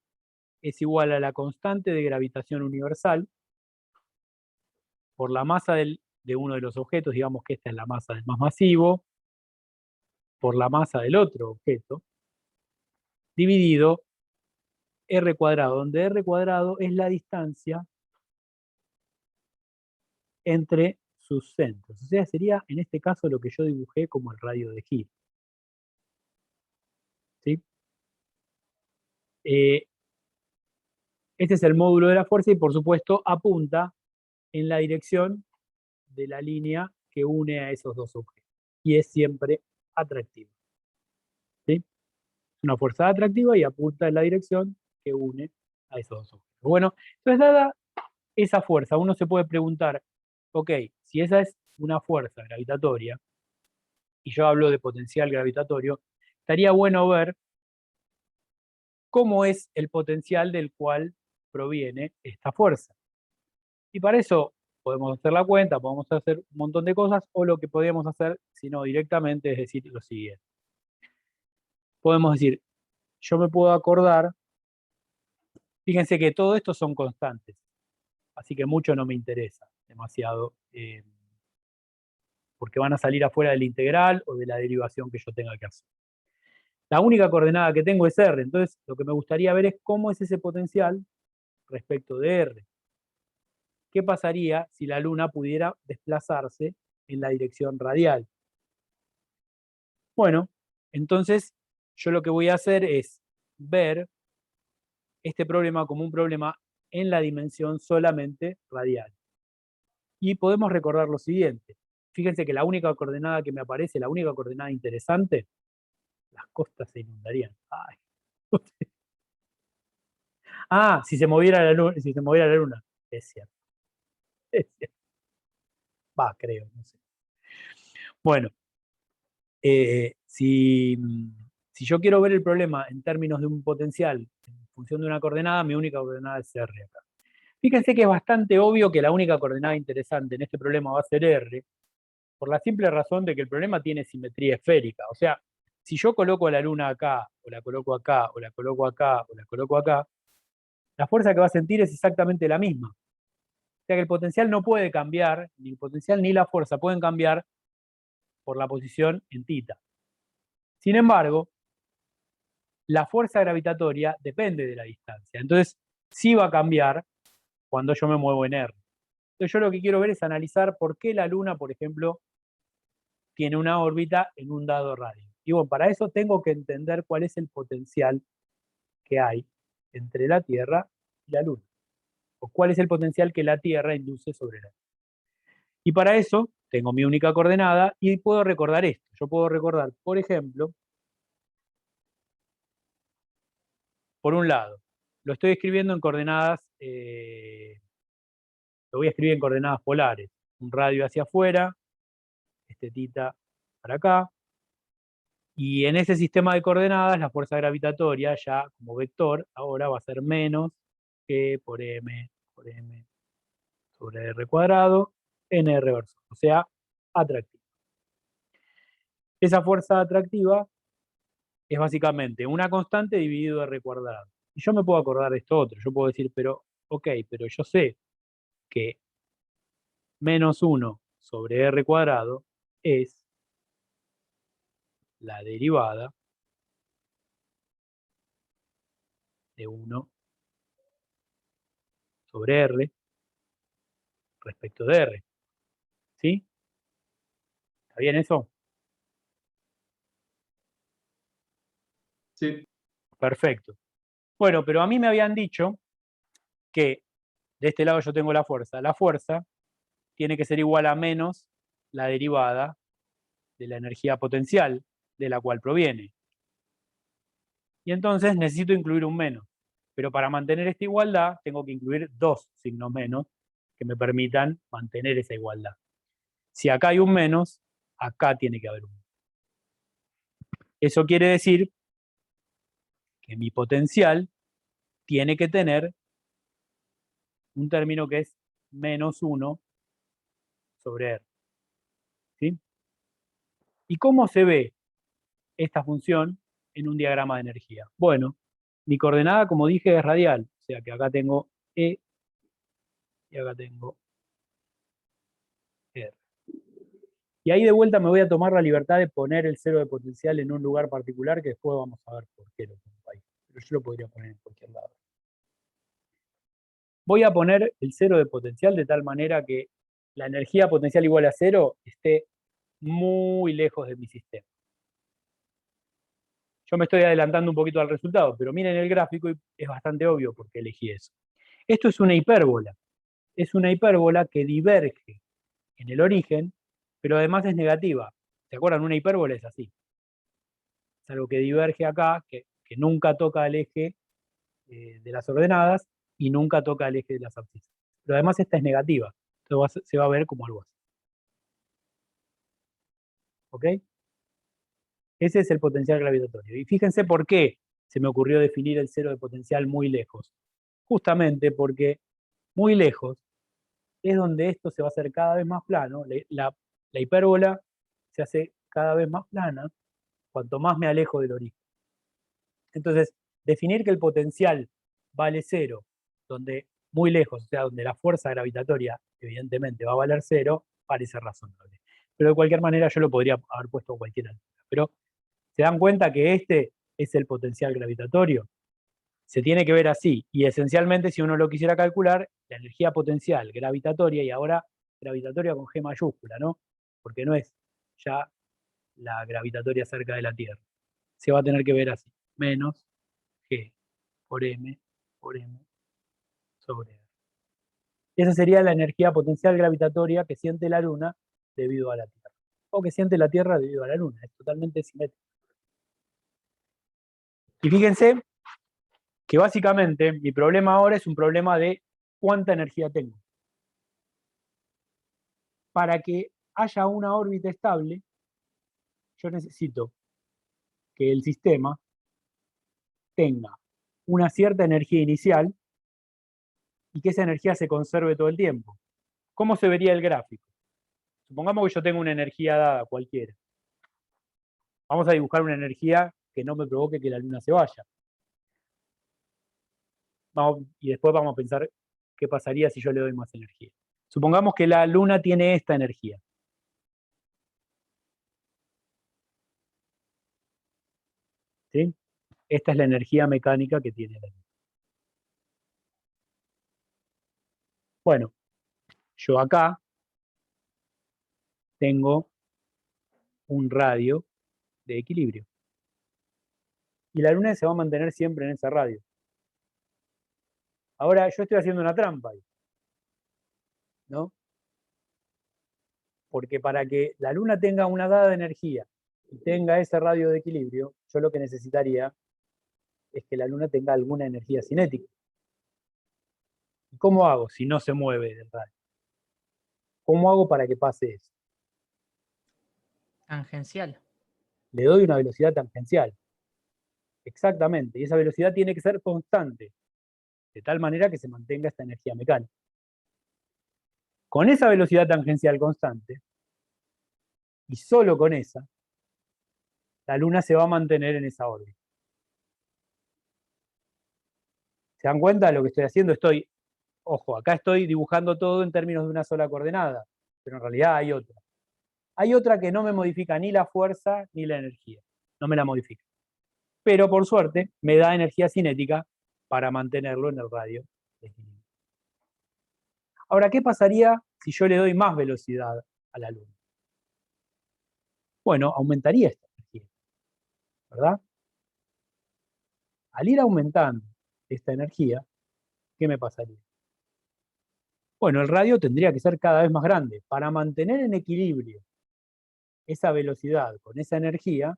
es igual a la constante de gravitación universal por la masa de uno de los objetos, digamos que esta es la masa del más masivo, por la masa del otro objeto, dividido r cuadrado, donde r cuadrado es la distancia entre sus centros. O sea, sería en este caso lo que yo dibujé como el radio de giro. ¿Sí? Este es el módulo de la fuerza y por supuesto apunta en la dirección de la línea que une a esos dos objetos. Y es siempre atractiva. ¿Sí? Es una fuerza atractiva y apunta en la dirección que une a esos dos objetos. Bueno, entonces dada esa fuerza, uno se puede preguntar, ok, si esa es una fuerza gravitatoria, y yo hablo de potencial gravitatorio, estaría bueno ver cómo es el potencial del cual proviene esta fuerza. Y para eso podemos hacer la cuenta, podemos hacer un montón de cosas, o lo que podríamos hacer, si no directamente, es decir lo siguiente. Podemos decir, yo me puedo acordar, fíjense que todo esto son constantes, así que mucho no me interesa demasiado, porque van a salir afuera del integral o de la derivación que yo tenga que hacer. La única coordenada que tengo es R, entonces lo que me gustaría ver es cómo es ese potencial respecto de R. ¿Qué pasaría si la Luna pudiera desplazarse en la dirección radial? Bueno, entonces yo lo que voy a hacer es ver este problema como un problema en la dimensión solamente radial. Y podemos recordar lo siguiente. Fíjense que la única coordenada que me aparece, la única coordenada interesante, las costas se inundarían. Ay. Ah, si se moviera la luna, si se moviera la luna. Es cierto. Es cierto. Va, creo, no sé. Bueno, si yo quiero ver el problema en términos de un potencial en función de una coordenada, mi única coordenada es R acá. Fíjense que es bastante obvio que la única coordenada interesante en este problema va a ser R, por la simple razón de que el problema tiene simetría esférica. O sea, si yo coloco a la luna acá, o la coloco acá, o la coloco acá, o la coloco acá, la fuerza que va a sentir es exactamente la misma. O sea que el potencial no puede cambiar, ni el potencial ni la fuerza pueden cambiar por la posición en θ. Sin embargo, la fuerza gravitatoria depende de la distancia. Entonces, sí va a cambiar cuando yo me muevo en R. Entonces, yo lo que quiero ver es analizar por qué la Luna, por ejemplo, tiene una órbita en un dado radio. Y bueno, para eso tengo que entender cuál es el potencial que hay entre la Tierra y la Luna. O cuál es el potencial que la Tierra induce sobre la Luna. Y para eso tengo mi única coordenada y puedo recordar esto. Yo puedo recordar, por ejemplo, por un lado, lo estoy escribiendo en coordenadas, lo voy a escribir en coordenadas polares. Un radio hacia afuera, este θ para acá. Y en ese sistema de coordenadas, la fuerza gravitatoria ya como vector ahora va a ser menos que por m sobre r cuadrado en r versus, o sea, atractiva. Esa fuerza atractiva es básicamente una constante dividido r cuadrado. Y yo me puedo acordar de esto otro, yo puedo decir, pero, ok, pero yo sé que menos 1 sobre r cuadrado es la derivada de 1 sobre r respecto de r. ¿Sí? ¿Está bien eso? Sí. Perfecto. Bueno, pero a mí me habían dicho que de este lado yo tengo la fuerza. La fuerza tiene que ser igual a menos la derivada de la energía potencial de la cual proviene. Y entonces necesito incluir un menos. Pero para mantener esta igualdad tengo que incluir dos signos menos que me permitan mantener esa igualdad. Si acá hay un menos, acá tiene que haber un menos. Eso quiere decir que mi potencial tiene que tener un término que es menos 1 sobre R. ¿Sí? ¿Y cómo se ve esta función en un diagrama de energía? Bueno, mi coordenada, como dije, es radial, o sea que acá tengo E y acá tengo R. Y ahí de vuelta me voy a tomar la libertad de poner el cero de potencial en un lugar particular, que después vamos a ver por qué lo pongo ahí. Pero yo lo podría poner en cualquier lado. Voy a poner el cero de potencial de tal manera que la energía potencial igual a cero esté muy lejos de mi sistema. Yo me estoy adelantando un poquito al resultado, pero miren el gráfico y es bastante obvio por qué elegí eso. Esto es una hipérbola. Es una hipérbola que diverge en el origen, pero además es negativa. ¿Se acuerdan? Una hipérbola es así. Es algo que diverge acá, que nunca toca el eje de las ordenadas y nunca toca el eje de las abscisas. Pero además esta es negativa. Entonces se va a ver como algo así. ¿Ok? Ese es el potencial gravitatorio. Y fíjense por qué se me ocurrió definir el cero de potencial muy lejos. Justamente porque muy lejos es donde esto se va a hacer cada vez más plano. La hipérbola se hace cada vez más plana cuanto más me alejo del origen. Entonces, definir que el potencial vale cero, donde muy lejos, o sea, donde la fuerza gravitatoria evidentemente va a valer cero, parece razonable. Pero de cualquier manera yo lo podría haber puesto a cualquier altura. Pero ¿se dan cuenta que este es el potencial gravitatorio? Se tiene que ver así, y esencialmente si uno lo quisiera calcular, la energía potencial gravitatoria, y ahora gravitatoria con G mayúscula, ¿no? Porque no es ya la gravitatoria cerca de la Tierra. Se va a tener que ver así, menos G por M sobre R. Esa sería la energía potencial gravitatoria que siente la Luna debido a la Tierra. O que siente la Tierra debido a la Luna. Es totalmente simétrico. Y fíjense que básicamente mi problema ahora es un problema de cuánta energía tengo. Para que haya una órbita estable, yo necesito que el sistema tenga una cierta energía inicial y que esa energía se conserve todo el tiempo. ¿Cómo se vería el gráfico? Supongamos que yo tengo una energía dada cualquiera. Vamos a dibujar una energía que no me provoque que la Luna se vaya. Y después vamos a pensar qué pasaría si yo le doy más energía. Supongamos que la Luna tiene esta energía. ¿Sí? Esta es la energía mecánica que tiene la Luna. Bueno, yo acá tengo un radio de equilibrio. Y la Luna se va a mantener siempre en ese radio. Ahora, yo estoy haciendo una trampa ahí, ¿no? Porque para que la Luna tenga una dada energía y tenga ese radio de equilibrio, yo lo que necesitaría es que la Luna tenga alguna energía cinética. ¿Y cómo hago si no se mueve del radio? ¿Cómo hago para que pase eso? Tangencial. Le doy una velocidad tangencial. Exactamente. Y esa velocidad tiene que ser constante, de tal manera que se mantenga esta energía mecánica. Con esa velocidad tangencial constante, y solo con esa, la Luna se va a mantener en esa órbita. ¿Se dan cuenta de lo que estoy haciendo? Ojo, acá estoy dibujando todo en términos de una sola coordenada, pero en realidad hay otra. Hay otra que no me modifica ni la fuerza ni la energía. No me la modifica. Pero por suerte me da energía cinética para mantenerlo en el radio de equilibrio. Ahora, ¿qué pasaría si yo le doy más velocidad a la Luna? Bueno, aumentaría esta energía, ¿verdad? Al ir aumentando esta energía, ¿qué me pasaría? Bueno, el radio tendría que ser cada vez más grande. Para mantener en equilibrio esa velocidad con esa energía,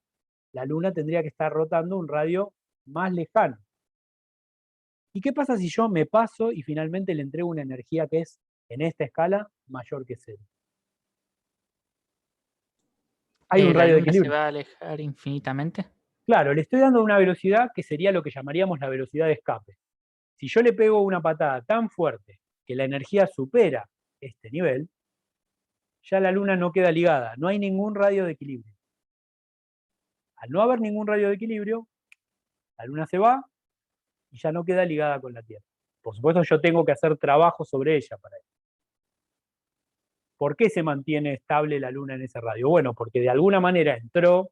la Luna tendría que estar rotando un radio más lejano. ¿Y qué pasa si yo me paso y finalmente le entrego una energía que es, en esta escala, mayor que cero? Hay un ¿La radio de Luna se equilibrio. va a alejar infinitamente? Claro, le estoy dando una velocidad que sería lo que llamaríamos la velocidad de escape. Si yo le pego una patada tan fuerte que la energía supera este nivel, ya la Luna no queda ligada, no hay ningún radio de equilibrio. Al no haber ningún radio de equilibrio, la Luna se va y ya no queda ligada con la Tierra. Por supuesto, yo tengo que hacer trabajo sobre ella para eso. ¿Por qué se mantiene estable la Luna en ese radio? Bueno, porque de alguna manera entró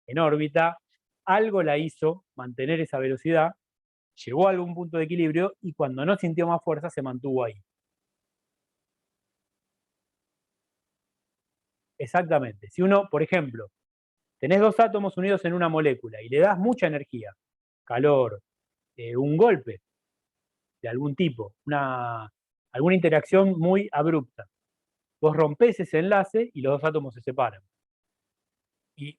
en órbita, algo la hizo mantener esa velocidad, llegó a algún punto de equilibrio y cuando no sintió más fuerza se mantuvo ahí. Exactamente. Si uno, por ejemplo, tenés dos átomos unidos en una molécula y le das mucha energía, calor, un golpe de algún tipo, alguna interacción muy abrupta, vos rompés ese enlace y los dos átomos se separan. Y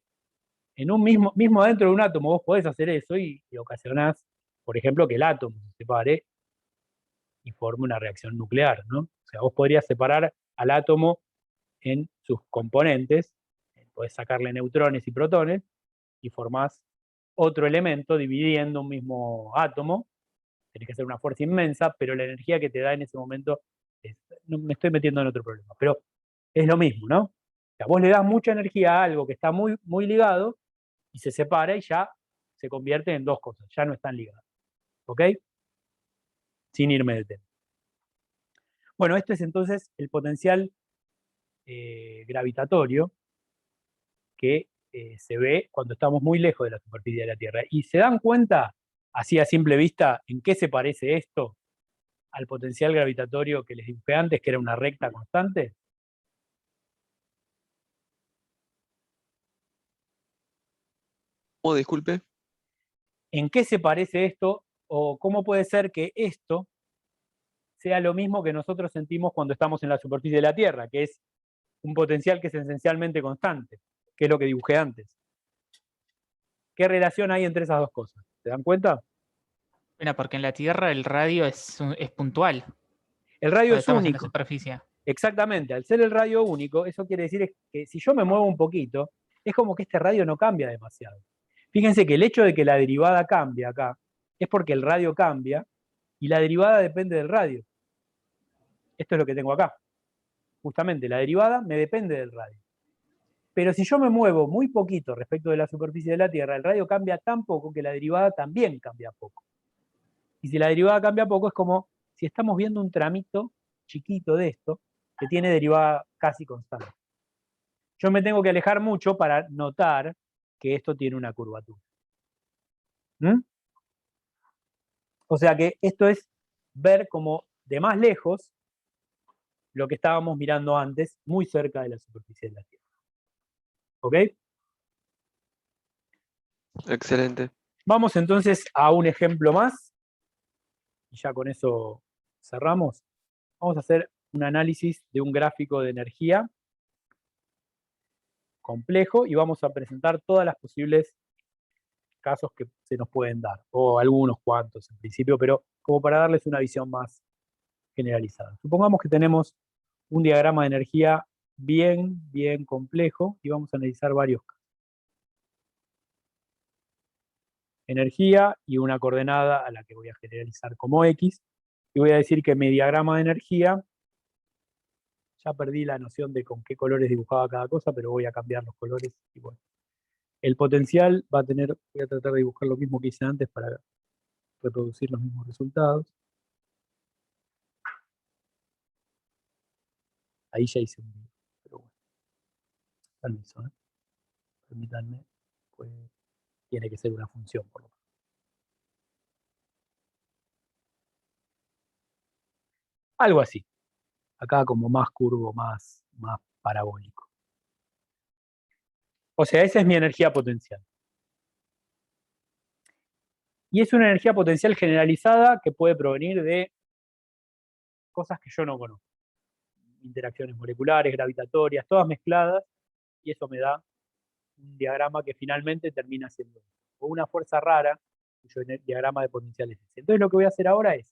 en un mismo adentro de un átomo vos podés hacer eso y ocasionás, por ejemplo, que el átomo se separe y forme una reacción nuclear, ¿no? O sea, vos podrías separar al átomo en sus componentes, podés sacarle neutrones y protones y formás otro elemento dividiendo un mismo átomo. Tenés que hacer una fuerza inmensa, pero la energía que te da en ese momento, no me estoy metiendo en otro problema, pero es lo mismo, ¿no? O sea, vos le das mucha energía a algo que está muy, muy ligado y se separa y ya se convierte en dos cosas, ya no están ligadas. ¿Ok? Sin irme de tema. Bueno, este es entonces el potencial gravitatorio que se ve cuando estamos muy lejos de la superficie de la Tierra. ¿Y se dan cuenta, así a simple vista, en qué se parece esto al potencial gravitatorio que les dije antes, que era una recta constante? ¿Cómo, disculpe? ¿En qué se parece esto? ¿O cómo puede ser que esto sea lo mismo que nosotros sentimos cuando estamos en la superficie de la Tierra, que es un potencial que es esencialmente constante, que es lo que dibujé antes? ¿Qué relación hay entre esas dos cosas? ¿Se dan cuenta? Bueno, porque en la Tierra el radio es puntual. El radio Cuando es estamos en la único. superficie. Exactamente, al ser el radio único, eso quiere decir que si yo me muevo un poquito, es como que este radio no cambia demasiado. Fíjense que el hecho de que la derivada cambie acá, es porque el radio cambia, y la derivada depende del radio. Esto es lo que tengo acá. Justamente, la derivada me depende del radio. Pero si yo me muevo muy poquito respecto de la superficie de la Tierra, el radio cambia tan poco que la derivada también cambia poco. Y si la derivada cambia poco, es como si estamos viendo un tramito chiquito de esto, que tiene derivada casi constante. Yo me tengo que alejar mucho para notar que esto tiene una curvatura. ¿Mm? O sea que esto es ver como de más lejos lo que estábamos mirando antes, muy cerca de la superficie de la Tierra. ¿Ok? Excelente. Vamos entonces a un ejemplo más, y ya con eso cerramos. Vamos a hacer un análisis de un gráfico de energía complejo y vamos a presentar todas las posibles casos que se nos pueden dar, o algunos cuantos en principio, pero como para darles una visión más generalizada. Supongamos que tenemos un diagrama de energía bien complejo y vamos a analizar varios casos. Energía y una coordenada a la que voy a generalizar como X, y voy a decir que mi diagrama de energía, ya perdí la noción de con qué colores dibujaba cada cosa, pero voy a cambiar los colores y bueno. El potencial va a tener, voy a tratar de dibujar lo mismo que hice antes para reproducir los mismos resultados. Ahí ya hice un video, pero bueno. Permiso, ¿eh? Permítanme, pues tiene que ser una función por lo menos. Algo así. Acá como más curvo, más parabólico. O sea, esa es mi energía potencial. Y es una energía potencial generalizada que puede provenir de cosas que yo no conozco. Interacciones moleculares, gravitatorias, todas mezcladas, y eso me da un diagrama que finalmente termina siendo o una fuerza rara, cuyo diagrama de potencial es ese. Entonces lo que voy a hacer ahora es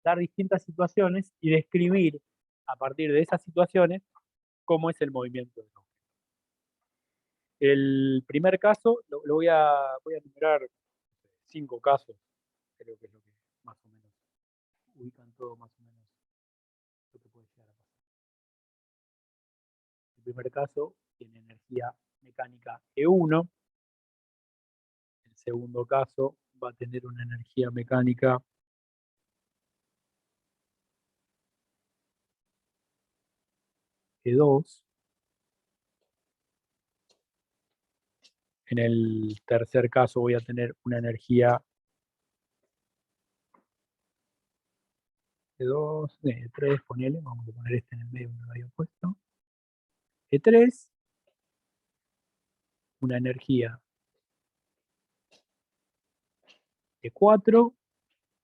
dar distintas situaciones y describir a partir de esas situaciones cómo es el movimiento del objeto. El primer caso, lo voy a enumerar 5 casos, creo que es lo que más o menos ubican todo más o menos lo que puede llegar a pasar. El primer caso tiene energía mecánica E1, segundo caso va a tener una energía mecánica E2. En el tercer caso voy a tener una energía E2, E3, ponele, vamos a poner este en el medio que no lo había puesto. E3, una energía E4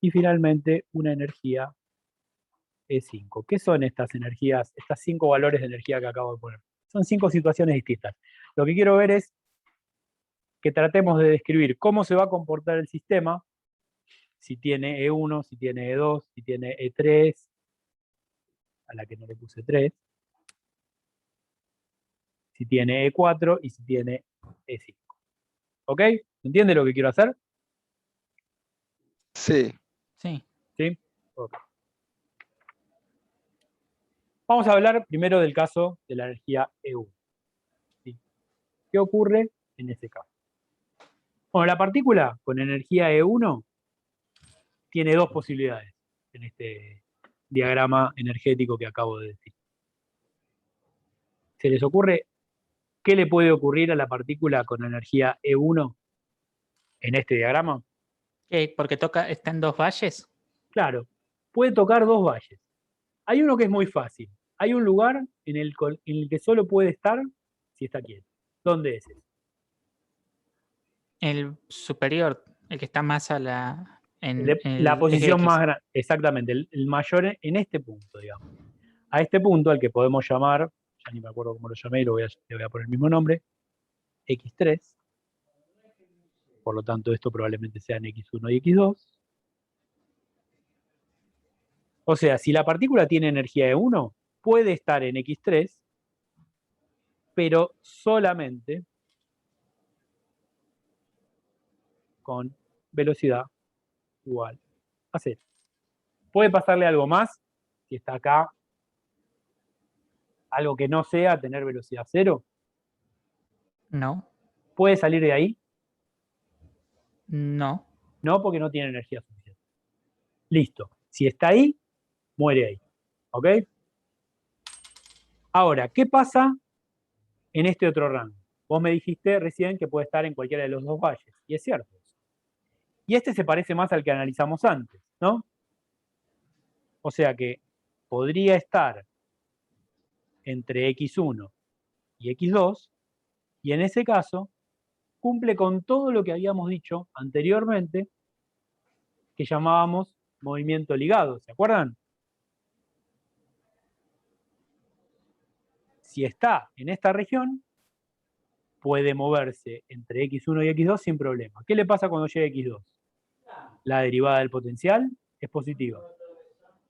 y finalmente una energía E5. ¿Qué son estas energías, estas 5 valores de energía que acabo de poner? Son 5 situaciones distintas. Lo que quiero ver es que tratemos de describir cómo se va a comportar el sistema, si tiene E1, si tiene E2, si tiene E3, a la que no le puse 3, si tiene E4 y si tiene E5. ¿Ok? ¿Entiende lo que quiero hacer? Sí. Sí. ¿Sí? Ok. Vamos a hablar primero del caso de la energía E1. ¿Sí? ¿Qué ocurre en ese caso? Bueno, la partícula con energía E1 tiene dos posibilidades en este diagrama energético que acabo de decir. ¿Se les ocurre qué le puede ocurrir a la partícula con energía E1 en este diagrama? ¿Qué? ¿Porque está en dos valles? Claro, puede tocar dos valles. Hay uno que es muy fácil. Hay un lugar en el que solo puede estar si está quieto. ¿Dónde es ese? El superior, el que está más a la... en La el eje posición X. más grande, exactamente, el mayor en este punto, digamos. A este punto, al que podemos llamar, ya ni me acuerdo cómo lo llamé, le voy a poner el mismo nombre, X3. Por lo tanto, esto probablemente sea en X1 y X2. O sea, si la partícula tiene energía E1, puede estar en X3, pero solamente con velocidad igual a 0. ¿Puede pasarle algo más si está acá? Algo que no sea tener velocidad 0. No, ¿Puede salir de ahí? no. No, porque no tiene energía suficiente. Listo. Si está ahí, muere ahí. ¿Ok? Ahora, ¿qué pasa en este otro rango? Vos me dijiste recién que puede estar en cualquiera de los dos valles. Y es cierto. Y este se parece más al que analizamos antes, ¿no? O sea que podría estar entre X1 y X2, y en ese caso cumple con todo lo que habíamos dicho anteriormente, que llamábamos movimiento ligado, ¿se acuerdan? Si está en esta región, puede moverse entre X1 y X2 sin problema. ¿Qué le pasa cuando llega a X2? La derivada del potencial es positiva.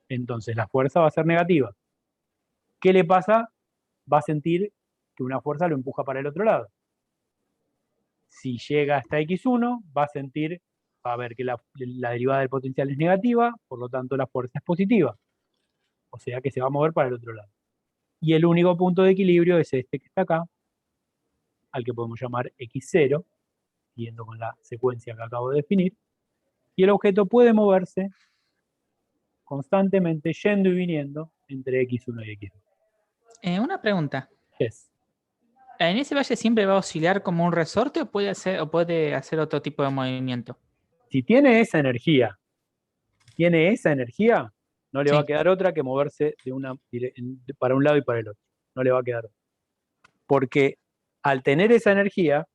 Entonces la fuerza va a ser negativa. ¿Qué le pasa? Va a sentir que una fuerza lo empuja para el otro lado. Si llega hasta X1, va a ver que la derivada del potencial es negativa, por lo tanto la fuerza es positiva. O sea que se va a mover para el otro lado. Y el único punto de equilibrio es este que está acá, al que podemos llamar X0, siguiendo con la secuencia que acabo de definir. Y el objeto puede moverse constantemente, yendo y viniendo entre X1 y X2. Una pregunta. Yes. ¿En ese valle siempre va a oscilar como un resorte o puede hacer otro tipo de movimiento? Si tiene esa energía, no le va a Sí. quedar otra que moverse para un lado y para el otro. No le va a quedar otra. Porque al tener esa energía,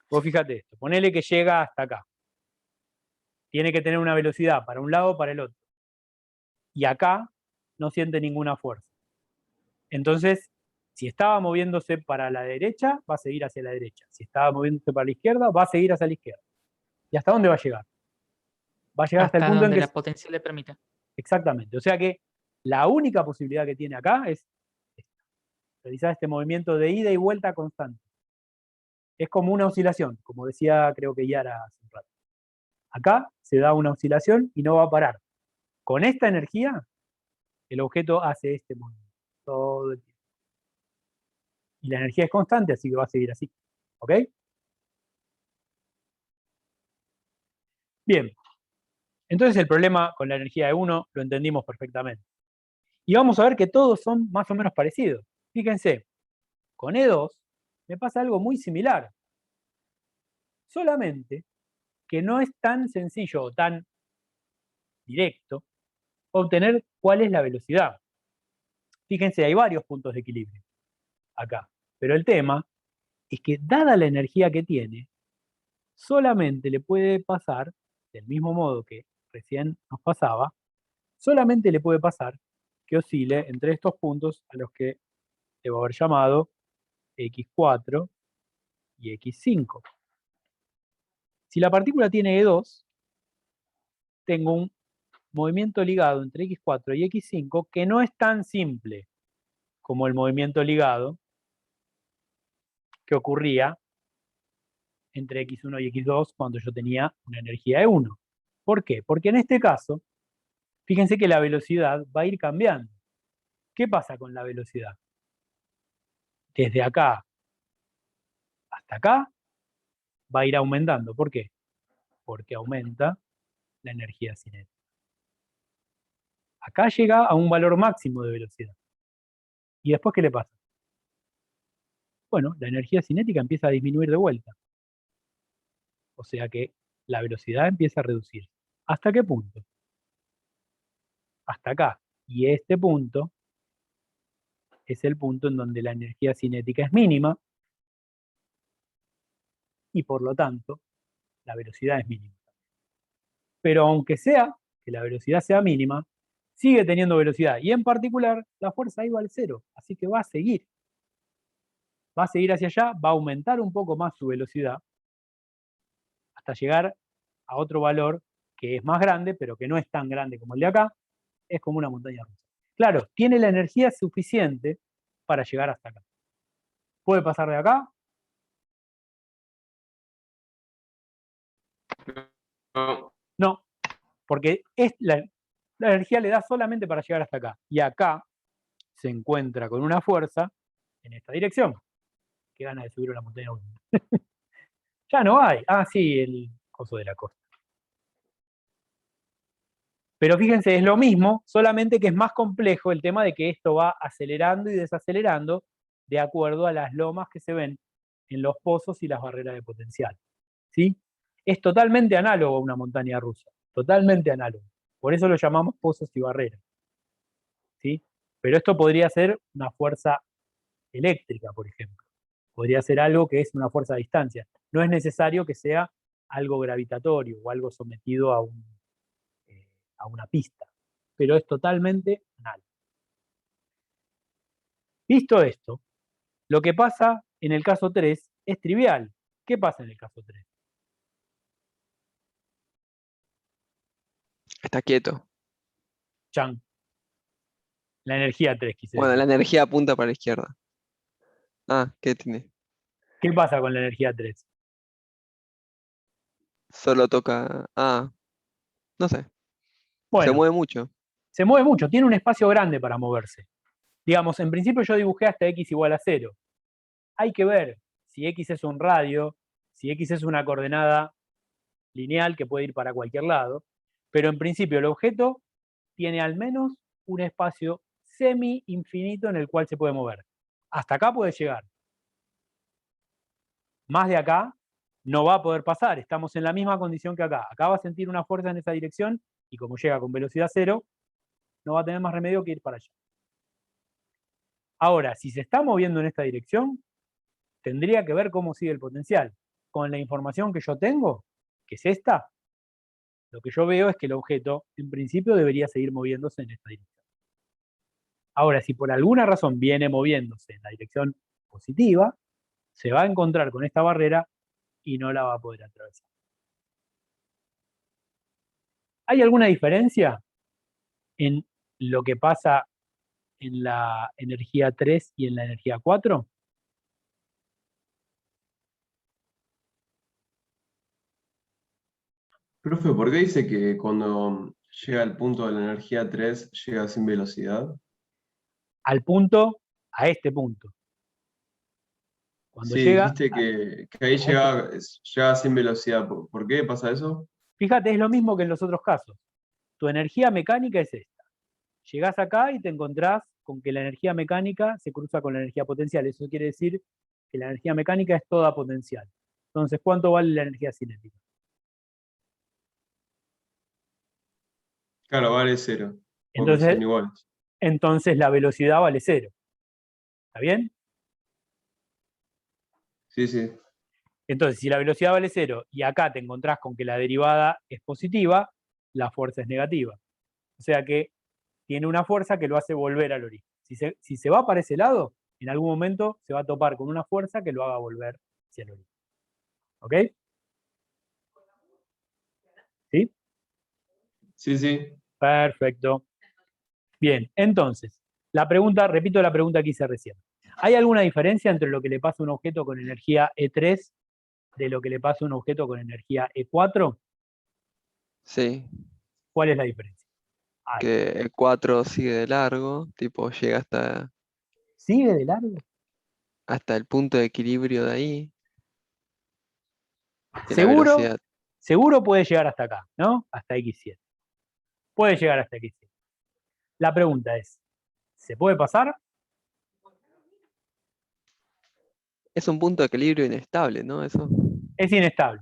vos fíjate esto, ponele que llega hasta acá. Tiene que tener una velocidad para un lado o para el otro. Y acá no siente ninguna fuerza. Entonces, si estaba moviéndose para la derecha, va a seguir hacia la derecha. Si estaba moviéndose para la izquierda, va a seguir hacia la izquierda. ¿Y hasta dónde va a llegar? Va a llegar hasta el Hasta punto en donde que... la potencial le permita. Exactamente. O sea que la única posibilidad que tiene acá es realizar este movimiento de ida y vuelta constante. Es como una oscilación, como decía creo que Yara hace un rato. Acá se da una oscilación y no va a parar. Con esta energía, el objeto hace este movimiento todo el tiempo. Y la energía es constante, así que va a seguir así. ¿Ok? Bien, entonces el problema con la energía E1 lo entendimos perfectamente. Y vamos a ver que todos son más o menos parecidos. Fíjense, con E2 me pasa algo muy similar. Solamente que no es tan sencillo o tan directo obtener cuál es la velocidad. Fíjense, hay varios puntos de equilibrio acá. Pero el tema es que dada la energía que tiene, solamente le puede pasar, del mismo modo que recién nos pasaba, solamente le puede pasar que oscile entre estos puntos a los que debo haber llamado X4 y X5. Si la partícula tiene E2, tengo un movimiento ligado entre X4 y X5 que no es tan simple como el movimiento ligado que ocurría entre X1 y X2 cuando yo tenía una energía E1. ¿Por qué? Porque en este caso, fíjense que la velocidad va a ir cambiando. ¿Qué pasa con la velocidad? Desde acá hasta acá va a ir aumentando. ¿Por qué? Porque aumenta la energía cinética. Acá llega a un valor máximo de velocidad. ¿Y después qué le pasa? Bueno, la energía cinética empieza a disminuir de vuelta. O sea que la velocidad empieza a reducir. ¿Hasta qué punto? Hasta acá. Y este punto es el punto en donde la energía cinética es mínima y por lo tanto la velocidad es mínima. Pero aunque sea que la velocidad sea mínima, sigue teniendo velocidad y en particular la fuerza ahí vale cero, así que va a seguir. Va a seguir hacia allá, va a aumentar un poco más su velocidad hasta llegar a otro valor que es más grande, pero que no es tan grande como el de acá, es como una montaña rusa. Claro, tiene la energía suficiente para llegar hasta acá. ¿Puede pasar de acá? No, No, porque la energía le da solamente para llegar hasta acá. Y acá se encuentra con una fuerza en esta dirección. Qué gana de subir una montaña rusa. Ya no hay. Ah, sí, el coso de la costa. Pero fíjense, es lo mismo, solamente que es más complejo el tema de que esto va acelerando y desacelerando de acuerdo a las lomas que se ven en los pozos y las barreras de potencial. ¿Sí? Es totalmente análogo a una montaña rusa, totalmente análogo. Por eso lo llamamos pozos y barreras. ¿Sí? Pero esto podría ser una fuerza eléctrica, por ejemplo. Podría ser algo que es una fuerza a distancia. No es necesario que sea algo gravitatorio o algo sometido a una pista, pero es totalmente análogo. Visto esto, lo que pasa en el caso 3 es trivial. ¿Qué pasa en el caso 3? Está quieto. Chan. La energía 3, quise Bueno, la decir. energía apunta para la izquierda. Ah, ¿qué tiene? ¿Qué pasa con la energía 3? Solo toca. Ah, no sé. Se Bueno, mueve mucho. se mueve mucho, tiene un espacio grande para moverse. Digamos, en principio yo dibujé hasta x igual a 0. Hay que ver si x es un radio, si x es una coordenada lineal que puede ir para cualquier lado, pero en principio el objeto tiene al menos un espacio semi-infinito en el cual se puede mover. Hasta acá puede llegar. Más de acá no va a poder pasar, estamos en la misma condición que acá. Acá va a sentir una fuerza en esa dirección y como llega con velocidad cero, no va a tener más remedio que ir para allá. Ahora, si se está moviendo en esta dirección, tendría que ver cómo sigue el potencial. Con la información que yo tengo, que es esta, lo que yo veo es que el objeto, en principio, debería seguir moviéndose en esta dirección. Ahora, si por alguna razón viene moviéndose en la dirección positiva, se va a encontrar con esta barrera y no la va a poder atravesar. ¿Hay alguna diferencia en lo que pasa en la energía 3 y en la energía 4? Profe, ¿por qué dice que cuando llega al punto de la energía 3 llega sin velocidad? Al punto, a este punto. Cuando Sí, llega dijiste que ahí a este llega sin velocidad. ¿Por qué pasa eso? Fíjate, es lo mismo que en los otros casos. Tu energía mecánica es esta. Llegás acá y te encontrás con que la energía mecánica se cruza con la energía potencial. Eso quiere decir que la energía mecánica es toda potencial. Entonces, ¿cuánto vale la energía cinética? Claro, vale 0, porque son Entonces, iguales. entonces la velocidad vale 0. ¿Está bien? Sí, sí. Entonces, si la velocidad vale 0 y acá te encontrás con que la derivada es positiva, la fuerza es negativa. O sea que tiene una fuerza que lo hace volver al origen. Si se va para ese lado, en algún momento se va a topar con una fuerza que lo haga volver hacia el origen. ¿Ok? ¿Sí? Sí, sí. Perfecto. Bien, entonces, repito la pregunta que hice recién. ¿Hay alguna diferencia entre lo que le pasa a un objeto con energía E3 de lo que le pasa a un objeto con energía E4? Sí, ¿Cuál es la diferencia? que el 4 sigue de largo, tipo llega ¿Sigue de largo? hasta el punto de equilibrio de ahí, y la Seguro, velocidad. seguro puede llegar hasta acá, ¿no? Hasta X7. Puede llegar hasta X7. La pregunta es, ¿se puede pasar? Es un punto de equilibrio inestable, ¿no? Eso Es inestable.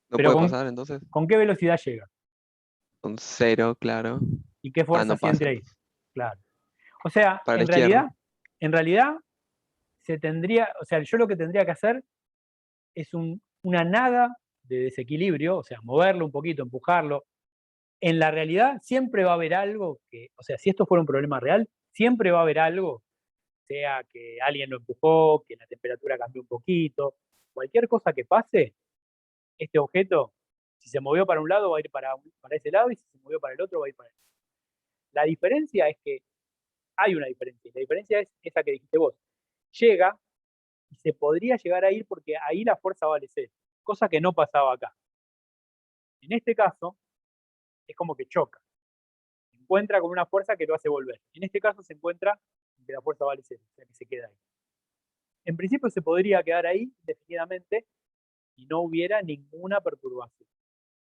no Pero puede pasar entonces. ¿con qué velocidad llega? Con 0, claro. ¿Y qué fuerza No pasa siente ahí? entonces. Claro. O sea, Para la izquierda. en realidad, yo lo que tendría que hacer es una nada de desequilibrio, o sea, moverlo un poquito, empujarlo. En la realidad siempre va a haber algo o sea, si esto fuera un problema real, siempre va a haber algo, sea que alguien lo empujó, que la temperatura cambió un poquito, cualquier cosa que pase, este objeto, si se movió para un lado, va a ir para ese lado, y si se movió para el otro, va a ir para el otro. La diferencia es que hay una diferencia, y la diferencia es esa que dijiste vos. Llega y se podría llegar a ir porque ahí la fuerza vale 0, cosa que no pasaba acá. En este caso, es como que choca. Se encuentra con una fuerza que lo hace volver. En este caso se encuentra que la fuerza vale 0, o sea que se queda ahí. En principio se podría quedar ahí indefinidamente y no hubiera ninguna perturbación.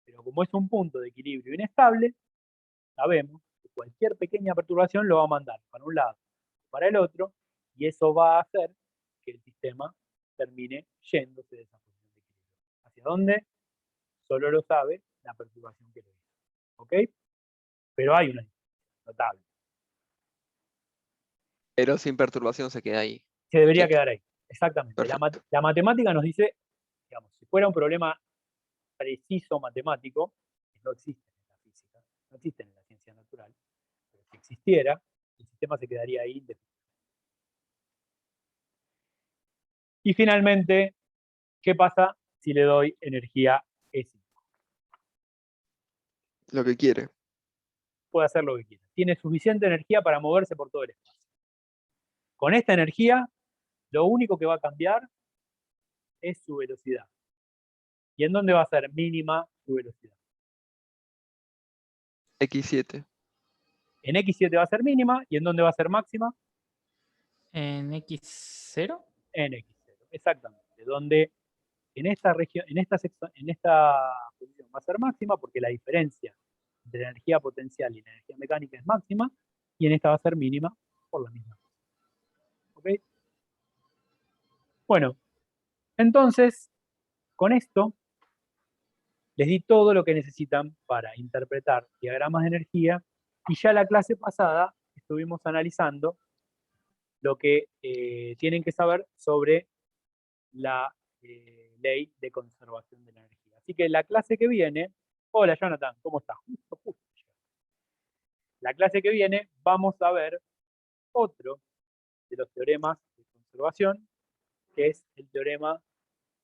Pero como es un punto de equilibrio inestable, sabemos que cualquier pequeña perturbación lo va a mandar para un lado o para el otro, y eso va a hacer que el sistema termine yéndose de esa posición de equilibrio. ¿Hacia dónde? Solo lo sabe la perturbación que lo hizo. ¿Ok? Pero hay una diferencia notable. Pero sin perturbación se queda ahí. Se debería Quieto. quedar ahí. Exactamente. Perfecto. La matemática nos dice, digamos, si fuera un problema preciso matemático, que no existe en la física, no existe en la ciencia natural, pero si existiera, el sistema se quedaría ahí indefinidamente. Y finalmente, ¿qué pasa si le doy energía E5? Lo que quiere. Puede hacer lo que quiera. Tiene suficiente energía para moverse por todo el espacio. Con esta energía, lo único que va a cambiar es su velocidad. ¿Y en dónde va a ser mínima su velocidad? X7. En X7 va a ser mínima, ¿y en dónde va a ser máxima? ¿En X0? En X0, exactamente. Donde en esta región, en esta posición va a ser máxima porque la diferencia entre la energía potencial y la energía mecánica es máxima, y en esta va a ser mínima por la misma. ¿Ok? Bueno, entonces, con esto les di todo lo que necesitan para interpretar diagramas de energía, y ya la clase pasada estuvimos analizando lo que tienen que saber sobre la ley de conservación de la energía. Así que la clase que viene, hola Jonathan, ¿cómo estás? Justo. La clase que viene vamos a ver otro de los teoremas de conservación, que es el teorema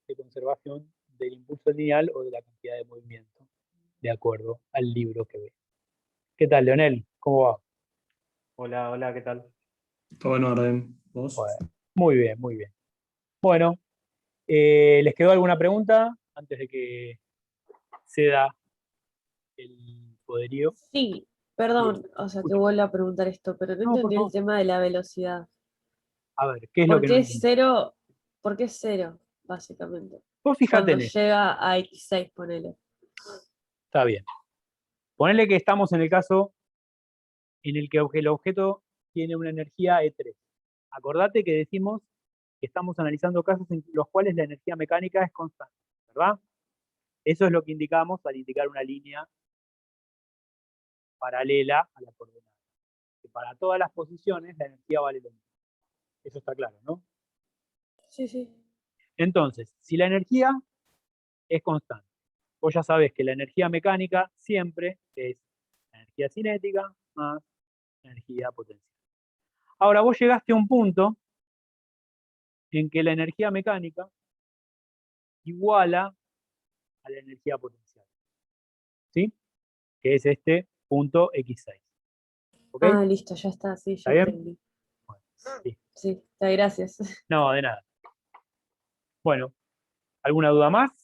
de conservación del impulso lineal o de la cantidad de movimiento, de acuerdo al libro que ve. ¿Qué tal, Leonel? ¿Cómo va? Hola, hola, ¿qué tal? Todo en orden. ¿Vos? Bueno, muy bien, muy bien. Bueno, ¿les quedó alguna pregunta antes de que ceda el poderío? Sí, perdón, o sea, te Escucho. vuelvo a preguntar esto, pero no No, por entendí el favor. tema de la velocidad. A ver, ¿qué es lo ¿Por que no qué entiendo? cero? ¿Por qué cero, básicamente? Vos fijate Cuando en esto. llega a X6, ponele. Está bien. Ponele que estamos en el caso en el que el objeto tiene una energía E3. Acordate que decimos que estamos analizando casos en los cuales la energía mecánica es constante, ¿verdad? Eso es lo que indicamos al indicar una línea paralela a la coordenada. Que para todas las posiciones la energía vale lo mismo. Eso está claro, ¿no? Sí, sí. Entonces, si la energía es constante, vos ya sabés que la energía mecánica siempre es la energía cinética más la energía potencial. Ahora, vos llegaste a un punto en que la energía mecánica iguala a la energía potencial, ¿sí? Que es este punto X6. ¿Ok? Ah, listo, ya está, sí, ¿Está ya bien? entendí. Bueno, sí. Sí, está, gracias. No, de nada. Bueno, ¿alguna duda más?